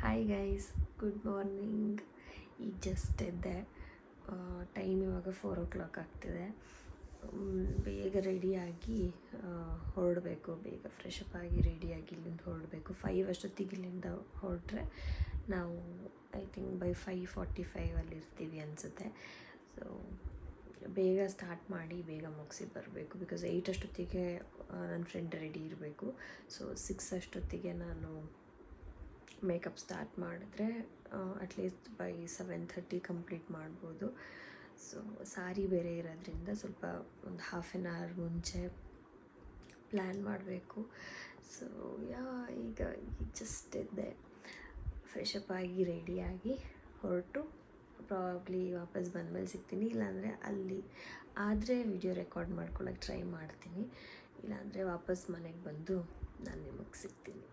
Hi guys, good morning. ಈಗ ಜಸ್ಟ್ ಎದ್ದೆ. ಟೈಮ್ ಇವಾಗ 4 o'clock ಆಗ್ತಿದೆ. ಬೇಗ ರೆಡಿಯಾಗಿ ಹೊರಡಬೇಕು, ಬೇಗ ಫ್ರೆಶ್ ಅಪ್ ಆಗಿ ರೆಡಿಯಾಗಿ ಇಲ್ಲಿಂದ ಹೊರಡಬೇಕು. 5 ಅಷ್ಟೊತ್ತಿಗೆ ಇಲ್ಲಿಂದ ಹೊರಟ್ರೆ ನಾವು ಐ ಥಿಂಕ್ ಬೈ 5:45 ಅಲ್ಲಿ ಇರ್ತೀವಿ ಅನಿಸುತ್ತೆ. ಸೊ ಬೇಗ ಸ್ಟಾರ್ಟ್ ಮಾಡಿ ಬೇಗ ಮುಗಿಸಿ ಬರಬೇಕು, ಬಿಕಾಸ್ 8 ಅಷ್ಟೊತ್ತಿಗೆ ನನ್ನ ಫ್ರೆಂಡ್ ರೆಡಿ ಇರಬೇಕು. ಸೊ 6 ಅಷ್ಟೊತ್ತಿಗೆ ನಾನು ಮೇಕಪ್ ಸ್ಟಾರ್ಟ್ ಮಾಡಿದ್ರೆ ಅಟ್ಲೀಸ್ಟ್ ಬೈ 7:30 ಕಂಪ್ಲೀಟ್ ಮಾಡ್ಬೋದು. ಸೊ ಸಾರಿ ಬೇರೆ ಇರೋದ್ರಿಂದ ಸ್ವಲ್ಪ ಒಂದು ಹಾಫ್ ಆನ್ ಅವರ್ ಮುಂಚೆ ಪ್ಲ್ಯಾನ್ ಮಾಡಬೇಕು. ಸೊ ಈಗ ಜಸ್ಟ್ ಇದ್ದೆ, ಫ್ರೆಶ್ ಅಪ್ ಆಗಿ ರೆಡಿಯಾಗಿ ಹೊರಟು ಪ್ರಾಬ್ಲಿ ವಾಪಸ್ ಬಂದಮೇಲೆ ಸಿಗ್ತೀನಿ. ಇಲ್ಲಾಂದರೆ ಅಲ್ಲಿ ಆದರೆ ವಿಡಿಯೋ ರೆಕಾರ್ಡ್ ಮಾಡ್ಕೊಳ್ಳೋಕೆ ಟ್ರೈ ಮಾಡ್ತೀನಿ, ಇಲ್ಲಾಂದರೆ ವಾಪಸ್ ಮನೆಗೆ ಬಂದು ನಾನು ನಿಮಗೆ ಸಿಗ್ತೀನಿ.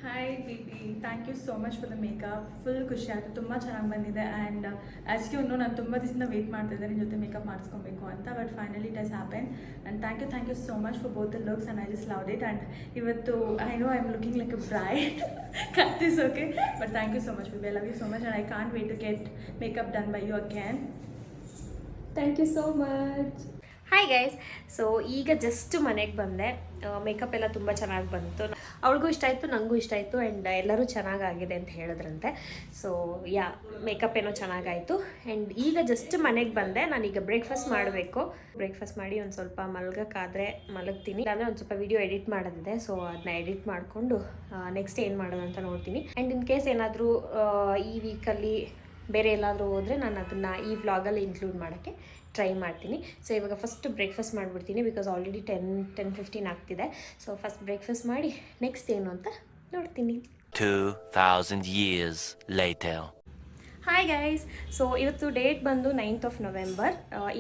Hi baby, thank you so much for the makeup. Full ಖುಷಿ ಆಯಿತು, ತುಂಬ ಚೆನ್ನಾಗಿ ಬಂದಿದೆ. ಆ್ಯಂಡ್ ಆ್ಯಸ್ ಯು ನೋ, ನಾನು ತುಂಬ ದಿವಸದಿಂದ ವೆಯ್ಟ್ ಮಾಡ್ತಿದ್ದೆ ನಿಮ್ಮ ಜೊತೆ ಮೇಕಪ್ ಮಾಡಿಸ್ಕೊಬೇಕು ಅಂತ. But finally it has happen. And thank you so much for both the looks and I just loved it. And ಇವತ್ತು I know I am looking like a bride, cut is okay, but thank you so much baby. I love you so much and I can't wait to get makeup done by you again. Thank you so much. Hi guys, so ಈಗ just ಮನೆಗೆ ಬಂದೆ. Makeup ಎಲ್ಲ ತುಂಬ ಚೆನ್ನಾಗಿ ಬಂತು, ಅವಳಿಗೂ ಇಷ್ಟ ಆಯಿತು, ನನಗೂ ಇಷ್ಟ ಆಯಿತು. ಆ್ಯಂಡ್ ಎಲ್ಲರೂ ಚೆನ್ನಾಗಾಗಿದೆ ಅಂತ ಹೇಳಿದ್ರಂತೆ. ಸೊ ಮೇಕಪ್ ಏನೋ ಚೆನ್ನಾಗಾಯಿತು. ಆ್ಯಂಡ್ ಈಗ ಜಸ್ಟ್ ಮನೆಗೆ ಬಂದೆ. ನಾನೀಗ ಬ್ರೇಕ್ಫಾಸ್ಟ್ ಮಾಡಬೇಕು. ಬ್ರೇಕ್ಫಾಸ್ಟ್ ಮಾಡಿ ಒಂದು ಸ್ವಲ್ಪ ಮಲಗೋಕ್ಕಾದರೆ ಮಲಗ್ತೀನಿ, ಇಲ್ಲಾಂದರೆ ಒಂದು ಸ್ವಲ್ಪ ವೀಡಿಯೋ ಎಡಿಟ್ ಮಾಡೋದಿದೆ. ಸೊ ಅದನ್ನ ಎಡಿಟ್ ಮಾಡಿಕೊಂಡು ನೆಕ್ಸ್ಟ್ ಏನು ಮಾಡೋದು ಅಂತ ನೋಡ್ತೀನಿ. ಆ್ಯಂಡ್ ಇನ್ ಕೇಸ್ ಏನಾದರೂ ಈ ವೀಕಲ್ಲಿ ಬೇರೆ ಎಲ್ಲಾದರೂ ಹೋದರೆ ನಾನು ಅದನ್ನು ಈ ವ್ಲಾಗಲ್ಲಿ ಇನ್ಕ್ಲೂಡ್ ಮಾಡೋಕ್ಕೆ ಟ್ರೈ ಮಾಡ್ತೀನಿ. ಸೊ ಇವಾಗ ಫಸ್ಟ್ ಬ್ರೇಕ್ಫಾಸ್ಟ್ ಮಾಡಿಬಿಡ್ತೀನಿ, ಬಿಕಾಸ್ ಆಲ್ರೆಡಿ 10:15 ಆಗ್ತಿದೆ. ಸೊ ಫಸ್ಟ್ ಬ್ರೇಕ್ಫಾಸ್ಟ್ ಮಾಡಿ ನೆಕ್ಸ್ಟ್ ಏನು ಅಂತ ನೋಡ್ತೀನಿ. 2000 years later. Hi guys, so ಇವತ್ತು ಡೇಟ್ ಬಂದು 9th of November.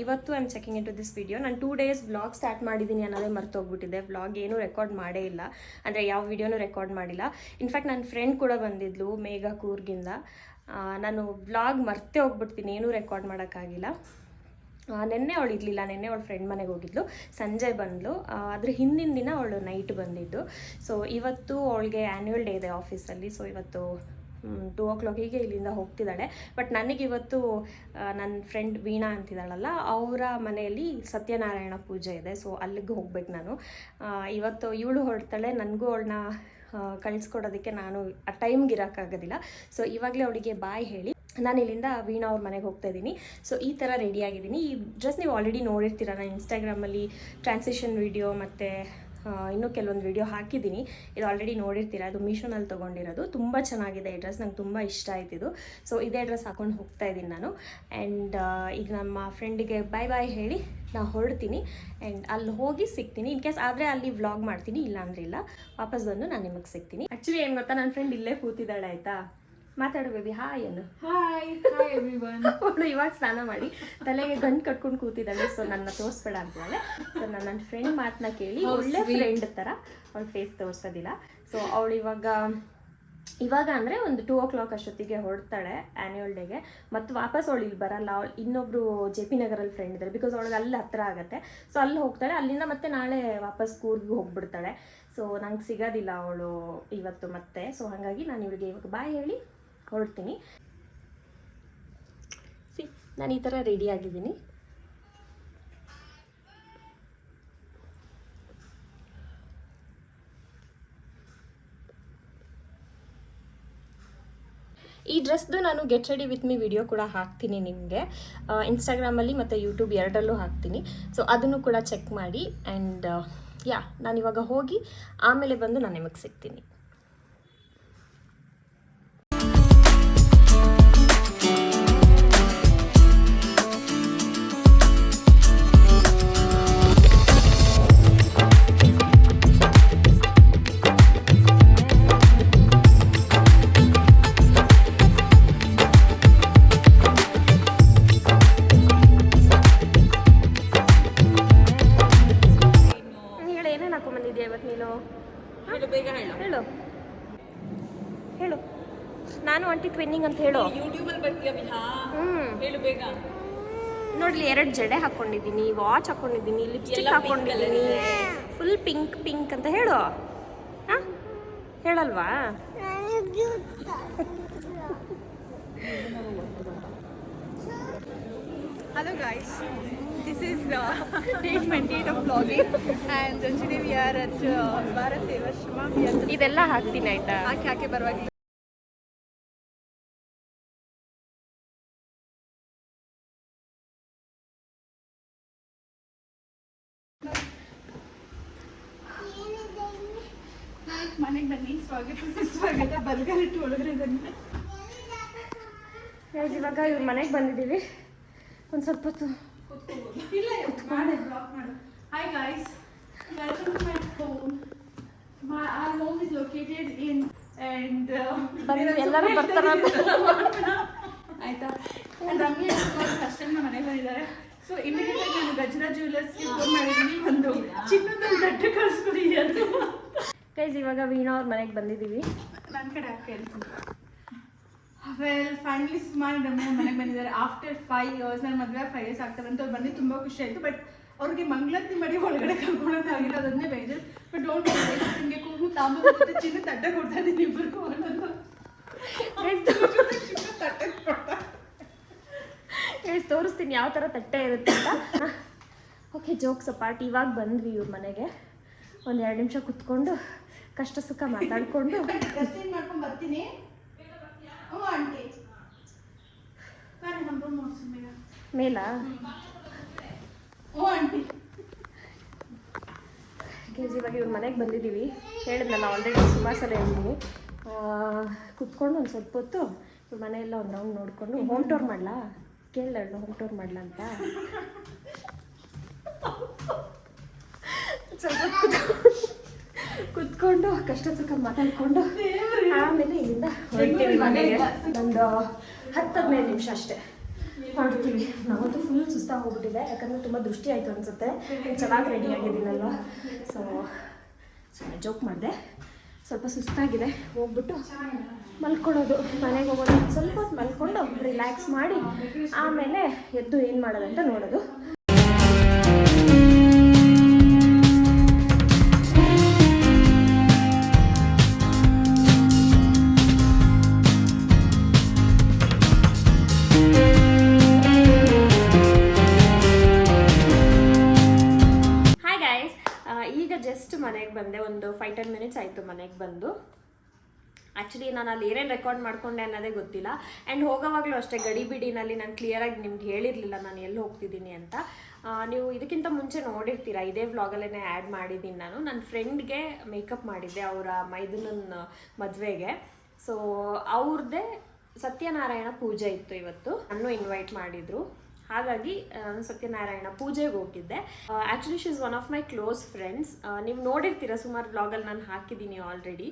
ಇವತ್ತು I am checking in to this video. ನಾನು 2 days ವ್ಲಾಗ್ ಸ್ಟಾರ್ಟ್ ಮಾಡಿದ್ದೀನಿ ಅನ್ನೋದೇ ಮರ್ತೋಗ್ಬಿಟ್ಟಿದೆ. ವ್ಲಾಗ್ ಏನೂ ರೆಕಾರ್ಡ್ ಮಾಡೇ ಇಲ್ಲ, ಅಂದರೆ ಯಾವ ವಿಡಿಯೋನೂ ರೆಕಾರ್ಡ್ ಮಾಡಿಲ್ಲ. ಇನ್ಫ್ಯಾಕ್ಟ್ ನನ್ನ ಫ್ರೆಂಡ್ ಕೂಡ ಬಂದಿದ್ಲು ಮೇಘಾ ಕೂರ್ಗಿಂದ. ನಾನು ವ್ಲಾಗ್ ಮರ್ತೇ ಹೋಗ್ಬಿಡ್ತೀನಿ, ಏನೂ ರೆಕಾರ್ಡ್ ಮಾಡೋಕ್ಕಾಗಿಲ್ಲ. ನೆನ್ನೆ ಅವಳು ಇರಲಿಲ್ಲ, ನೆನ್ನೆ ಅವಳು ಫ್ರೆಂಡ್ ಮನೆಗೆ ಹೋಗಿದ್ಲು, ಸಂಜೆ ಬಂದಳು. ಅದ್ರ ಹಿಂದಿನ ದಿನ ಅವಳು ನೈಟ್ ಬಂದಿದ್ದು. ಸೊ ಇವತ್ತು ಅವಳಿಗೆ ಆ್ಯನ್ಯುವಲ್ ಡೇ ಇದೆ ಆಫೀಸಲ್ಲಿ. ಸೊ ಇವತ್ತು 2 o'clock ಇಲ್ಲಿಂದ ಹೋಗ್ತಿದ್ದಾಳೆ. ಬಟ್ ನನಗಿವತ್ತು ನನ್ನ ಫ್ರೆಂಡ್ ವೀಣಾ ಅಂತಿದ್ದಾಳಲ್ಲ, ಅವರ ಮನೆಯಲ್ಲಿ ಸತ್ಯನಾರಾಯಣ ಪೂಜೆ ಇದೆ. ಸೊ ಅಲ್ಲಿಗೆ ಹೋಗ್ಬೇಕು ನಾನು ಇವತ್ತು. ಇವಳು ಹೊರಡ್ತಾಳೆ, ನನಗೂ ಅವಳನ್ನ ಕಳಿಸ್ಕೊಡೋದಕ್ಕೆ ನಾನು ಆ ಟೈಮ್ಗೆ ಇರೋಕ್ಕಾಗೋದಿಲ್ಲ. ಸೊ ಇವಾಗಲೇ ಅವಳಿಗೆ ಬಾಯ್ ಹೇಳಿ ನಾನು ಇಲ್ಲಿಂದ ವೀಣಾ ಅವ್ರ ಮನೆಗೆ ಹೋಗ್ತಾ ಇದ್ದೀನಿ. ಸೊ ಈ ಥರ ರೆಡಿಯಾಗಿದ್ದೀನಿ. ಈ ಡ್ರೆಸ್ ನೀವು ಆಲ್ರೆಡಿ ನೋಡಿರ್ತೀರ, ನಾನು ಇನ್ಸ್ಟಾಗ್ರಾಮಲ್ಲಿ ಟ್ರಾನ್ಸಿಷನ್ ವಿಡಿಯೋ ಮತ್ತು ಇನ್ನೂ ಕೆಲವೊಂದು ವಿಡಿಯೋ ಹಾಕಿದ್ದೀನಿ. ಇದು ಆಲ್ರೆಡಿ ನೋಡಿರ್ತೀರ, ಅದು ಮೀಶೋನಲ್ಲಿ ತೊಗೊಂಡಿರೋದು. ತುಂಬ ಚೆನ್ನಾಗಿದೆ ಈ ಡ್ರೆಸ್, ನಂಗೆ ತುಂಬ ಇಷ್ಟ ಆಯ್ತಿದ್ದು. ಸೊ ಇದೇ ಡ್ರೆಸ್ ಹಾಕೊಂಡು ಹೋಗ್ತಾ ಇದ್ದೀನಿ ನಾನು. ಆ್ಯಂಡ್ ಈಗ ನಮ್ಮ ಫ್ರೆಂಡಿಗೆ ಬಾಯ್ ಹೇಳಿ ನಾನು ಹೊರಡ್ತೀನಿ. ಆ್ಯಂಡ್ ಅಲ್ಲಿ ಹೋಗಿ ಸಿಗ್ತೀನಿ. ಇನ್ ಕೇಸ್ ಆದರೆ ಅಲ್ಲಿ ವ್ಲಾಗ್ ಮಾಡ್ತೀನಿ, ಇಲ್ಲಾಂದರೆ ಇಲ್ಲ, ವಾಪಸ್ ಬಂದು ನಾನು ನಿಮಗೆ ಸಿಗ್ತೀನಿ. ಆ್ಯಕ್ಚುಲಿ ಏನು ಗೊತ್ತಾ, ನನ್ನ ಫ್ರೆಂಡ್ ಇಲ್ಲೇ ಕೂತಿದ್ದಾಳೆ ಆಯಿತಾ. ಮಾತಾಡು ಬೇಬಿ ಹಾಯ್ ಅನ್ನು. Hi everyone. ಅವಳು ಇವಾಗ ಸ್ನಾನ ಮಾಡಿ ತಲೆಗೆ ಗಂಟು ಕಟ್ಕೊಂಡು ಕೂತಿದ್ದಾಳೆ. ಸೊ ನನ್ನ ತೋರಿಸ್ಬೇಡ ಅಂತಾಳೆ. ಸೊ ನನ್ನ ಫ್ರೆಂಡ್ ಮಾತನ್ನ ಕೇಳಿ ಒಳ್ಳೆ ಫ್ರೆಂಡ್ ಥರ ಅವಳು ಫೇಸ್ ತೋರಿಸೋದಿಲ್ಲ. ಸೊ ಅವಳು ಇವಾಗ ಅಂದರೆ ಒಂದು 2 o'clock ಅಷ್ಟೊತ್ತಿಗೆ ಹೊರಡ್ತಾಳೆ ಆ್ಯನ್ಯುವಲ್ ಡೇಗೆ. ಮತ್ತು ವಾಪಸ್ ಅವಳು ಇಲ್ಲಿ ಬರಲ್ಲ. ಅವಳು ಇನ್ನೊಬ್ರು JP ನಗರಲ್ಲಿ ಫ್ರೆಂಡ್ ಇದ್ದಾರೆ, ಬಿಕಾಸ್ ಅವಳಿಗೆ ಅಲ್ಲಿ ಹತ್ರ ಆಗುತ್ತೆ. ಸೊ ಅಲ್ಲಿ ಹೋಗ್ತಾಳೆ, ಅಲ್ಲಿಂದ ಮತ್ತೆ ನಾಳೆ ವಾಪಸ್ ಕೂರ್ಗೆ ಹೋಗ್ಬಿಡ್ತಾಳೆ. ಸೊ ನಂಗೆ ಸಿಗೋದಿಲ್ಲ ಅವಳು ಇವತ್ತು ಮತ್ತೆ. ಸೊ ಹಾಗಾಗಿ ನಾನು ಇವಳಿಗೆ ಇವಾಗ ಬಾಯ್ ಹೇಳಿ ಹೊರಡ್ತೀನಿ. ನಾನು ಈ ಥರ ರೆಡಿ ಆಗಿದ್ದೀನಿ. ಈ ಡ್ರೆಸ್ದು ನಾನು get ready with me video ಕೂಡ ಹಾಕ್ತೀನಿ ನಿಮಗೆ ಇನ್ಸ್ಟಾಗ್ರಾಮಲ್ಲಿ ಮತ್ತು ಯೂಟ್ಯೂಬ್ ಎರಡರಲ್ಲೂ ಹಾಕ್ತೀನಿ. ಸೊ ಅದನ್ನು ಕೂಡ ಚೆಕ್ ಮಾಡಿ. ಆ್ಯಂಡ್ ನಾನಿವಾಗ ಹೋಗಿ ಆಮೇಲೆ ಬಂದು ನಾನು ನಿಮಗೆ ಸಿಗ್ತೀನಿ. ಹೇಳು ನಾನು ಆಂಟಿ ಟ್ವಿನ್ನಿಂಗ್ ಅಂತ ಹೇಳು. ಯೂಟ್ಯೂಬಲ್ಲಿ ಬರ್ತೀಯ ವಿಹಾ? ಹೇಳು ಬೇಗ. ನೋಡ್ಲಿ 2 ಜಡೆ ಹಾಕೊಂಡಿದ್ದೀನಿ, ವಾಚ್ ಹಾಕೊಂಡಿದ್ದೀನಿ, ಲಿಪ್ಸ್ಟಿಕ್ ಹಾಕೊಂಡಿದ್ದೀನಿ, ಫುಲ್ ಪಿಂಕ್ ಅಂತ ಹೇಳು. ಹಾಂ ಹೇಳಲ್ವಾ? Hello guys, this is day 28 of vlogging and today we are at Bharat Sevashrama. ಇದೆಲ್ಲ ಹಾಕ್ತೀನಿ ಆಯ್ತಾ? ಹಾಕಿ ಪರವಾಗಿಲ್ಲ. ಮನೆಗೆ ಬನ್ನಿ, ಸ್ವಾಗತ ಬರ್ಗರಿಟ್ಟು ಒಳಗಡೆ ಬನ್ನಿ. ಇವಾಗ ಇವ್ರ ಮನೆಗೆ ಬಂದಿದ್ದೀವಿ. ಒಂದು ಸ್ವಲ್ಪ ಹೊತ್ತು Hi guys, welcome to my home. Our home is located in and ಎಲ್ಲರೂ ಬರ್ತಾರ ಆಯ್ತಾ. ರಮ್ಯಾ ಫಸ್ಟ್ ಟೈಮ್ ನಮ್ಮ ಮನೆಗೆ ಬಂದಿದ್ದಾರೆ. ಸೊ ಇಮಿಡಿಯೇಟ್ ಆಗಿ ನಾನು ಗಜರಾ ಜ್ಯುವೆಲರ್ಸ್ಗೆ ಫೋನ್ ಮಾಡಿದ್ದೀನಿ, ಒಂದು ಚಿನ್ನದ ತಟ್ಟೆ ಕಳಿಸ್ಕೊಡಿ ಅಂತ. ಗೈಸ್ ಇವಾಗ ವೀಣಾ ಅವ್ರ ಮನೆಗೆ ಬಂದಿದ್ದೀವಿ. ನನ್ನ ಕಡೆ ಯಾಕೆ ಹೇಳ್ತೀನಿ. ವೆಲ್ ಫೈನಲಿ ಸುಮಾರು ರಮ್ಯಾ ಮನೆಗೆ ಬಂದಿದ್ದಾರೆ ಆಫ್ಟರ್ 5 years. ನನ್ನ ಮದುವೆ 5 years ಆಗ್ತವೆ ಅಂತ ಅವ್ರು ಬಂದು ತುಂಬ ಖುಷಿ ಆಯಿತು. ಬಟ್ ಅವ್ರಿಗೆ ಮಂಗಳಾರತಿ ಮಾಡಿ ಒಳಗಡೆ ಕರ್ಕೊಳ್ಳೋದಾಗಿಲ್ಲ, ಅದನ್ನೇ ಬೇಜಾರು. ಬಟ್ ಡೋಂಟ್ ನಿಮಗೆ ಕೂಗು ತಾಂಬ ಚಿನ್ನ ತಟ್ಟೆ ಕೊಡ್ತಾ ಇದ್ದೀನಿ ಇಬ್ಬರಿಗೂ ತೋರಿಸ್ತೀನಿ ಯಾವ ಥರ ತಟ್ಟೆ ಇರುತ್ತೆ ಅಂತ. Okay, jokes apart. ಇವಾಗ ಬಂದ್ವಿ ಇವ್ರ ಮನೆಗೆ. ಒಂದು 2 ನಿಮಿಷ ಕುತ್ಕೊಂಡು ಕಷ್ಟ ಸುಖ ಮಾತಾಡಿಕೊಂಡು ಮಾಡ್ಕೊಂಡು ಬರ್ತೀನಿ. ಹ್ಞೂ ಆಂಟಿ ಮೇಲಾ? ಹ್ಞೂ ಆಂಟಿ. ಇವಾಗ ಇವ್ರ ಮನೆಗೆ ಬಂದಿದ್ದೀವಿ. ಹೇಳಿದ್ನಲ್ಲ ಆಲ್ರೆಡಿ ಸುಮಾರು ಸಲ ಹೇಳಿದ್ದೀನಿ. ಕುತ್ಕೊಂಡು ಒಂದು ಸ್ವಲ್ಪ ಹೊತ್ತು ಇವ್ರ ಮನೆಯೆಲ್ಲ ಒಂದು ರೌಂಡ್ ನೋಡಿಕೊಂಡು ಹೋಮ್ ಟೂರ್ ಮಾಡಲಾ ಕೇಳಿದೆ. ಹೋಮ್ ಟೂರ್ ಮಾಡಲಾ ಅಂತ ಸ್ವಲ್ಪ ಕುತ್ಕೊಂಡು ಕಷ್ಟ ಸುಖ ಮಾತಾಡ್ಕೊಂಡು ಆಮೇಲೆ ಇಲ್ಲಿಂದ ಹೊರಡ್ತೀವಿ ಮನೆಗೆ. ಒಂದು 10-15 ನಿಮಿಷ ಅಷ್ಟೇ ಹೊರಡ್ತೀವಿ. ನಾವಂತೂ ಫುಲ್ ಸುಸ್ತಾಗಿ ಹೋಗ್ಬಿಟ್ಟಿದೆ, ಯಾಕಂದರೆ ತುಂಬ ದೃಷ್ಟಿ ಆಯಿತು ಅನಿಸುತ್ತೆ. ಚೆನ್ನಾಗಿ ರೆಡಿ ಆಗಿದ್ದೀನಲ್ವ. ಸೊ ಜೋಕ್ ಮಾಡಿದೆ, ಸ್ವಲ್ಪ ಸುಸ್ತಾಗಿದೆ. ಹೋಗ್ಬಿಟ್ಟು ಮಲ್ಕೊಳ್ಳೋದು, ಮನೆಗೆ ಹೋಗೋದು, ಸ್ವಲ್ಪ ಹೊತ್ತು ಮಲ್ಕೊಂಡು ರಿಲ್ಯಾಕ್ಸ್ ಮಾಡಿ ಆಮೇಲೆ ಎದ್ದು ಏನು ಮಾಡೋದಂತ ನೋಡೋದು. ಜಸ್ಟ್ ಮನೆಗೆ ಬಂದೆ. ಒಂದು 5-10 minutes ಆಯಿತು ಮನೆಗೆ ಬಂದು. ಆ್ಯಕ್ಚುಲಿ ನಾನು ಅಲ್ಲಿ ಏನೇನು ರೆಕಾರ್ಡ್ ಮಾಡ್ಕೊಂಡೆ ಅನ್ನೋದೇ ಗೊತ್ತಿಲ್ಲ. ಆ್ಯಂಡ್ ಹೋಗೋವಾಗಲೂ ಅಷ್ಟೇ ಗಡಿಬಿಡಿನಲ್ಲಿ ನಾನು ಕ್ಲಿಯರಾಗಿ ನಿಮ್ಗೆ ಹೇಳಿರಲಿಲ್ಲ ನಾನು ಎಲ್ಲಿ ಹೋಗ್ತಿದ್ದೀನಿ ಅಂತ. ನೀವು ಇದಕ್ಕಿಂತ ಮುಂಚೆ ನೋಡಿರ್ತೀರ, ಇದೇ ವ್ಲಾಗಲ್ಲೇ ಆ್ಯಡ್ ಮಾಡಿದ್ದೀನಿ ನಾನು. ನನ್ನ ಫ್ರೆಂಡ್ಗೆ ಮೇಕಪ್ ಮಾಡಿದ್ದೆ ಅವರ ಮೈದುನನ್ನ ಮದುವೆಗೆ. ಸೊ ಅವ್ರದ್ದೇ ಸತ್ಯನಾರಾಯಣ ಪೂಜೆ ಇತ್ತು ಇವತ್ತು. ನಾನು ಇನ್ವೈಟ್ ಮಾಡಿದರು, ಹಾಗಾಗಿ ಸತ್ಯನಾರಾಯಣ ಪೂಜೆಗೆ ಹೋಗಿದ್ದೆ. Actually she is one of my close friends. ನೀವು ನೋಡಿರ್ತೀರ, ಸುಮಾರು ವ್ಲಾಗಲ್ಲಿ ನಾನು ಹಾಕಿದ್ದೀನಿ ಆಲ್ರೆಡಿ.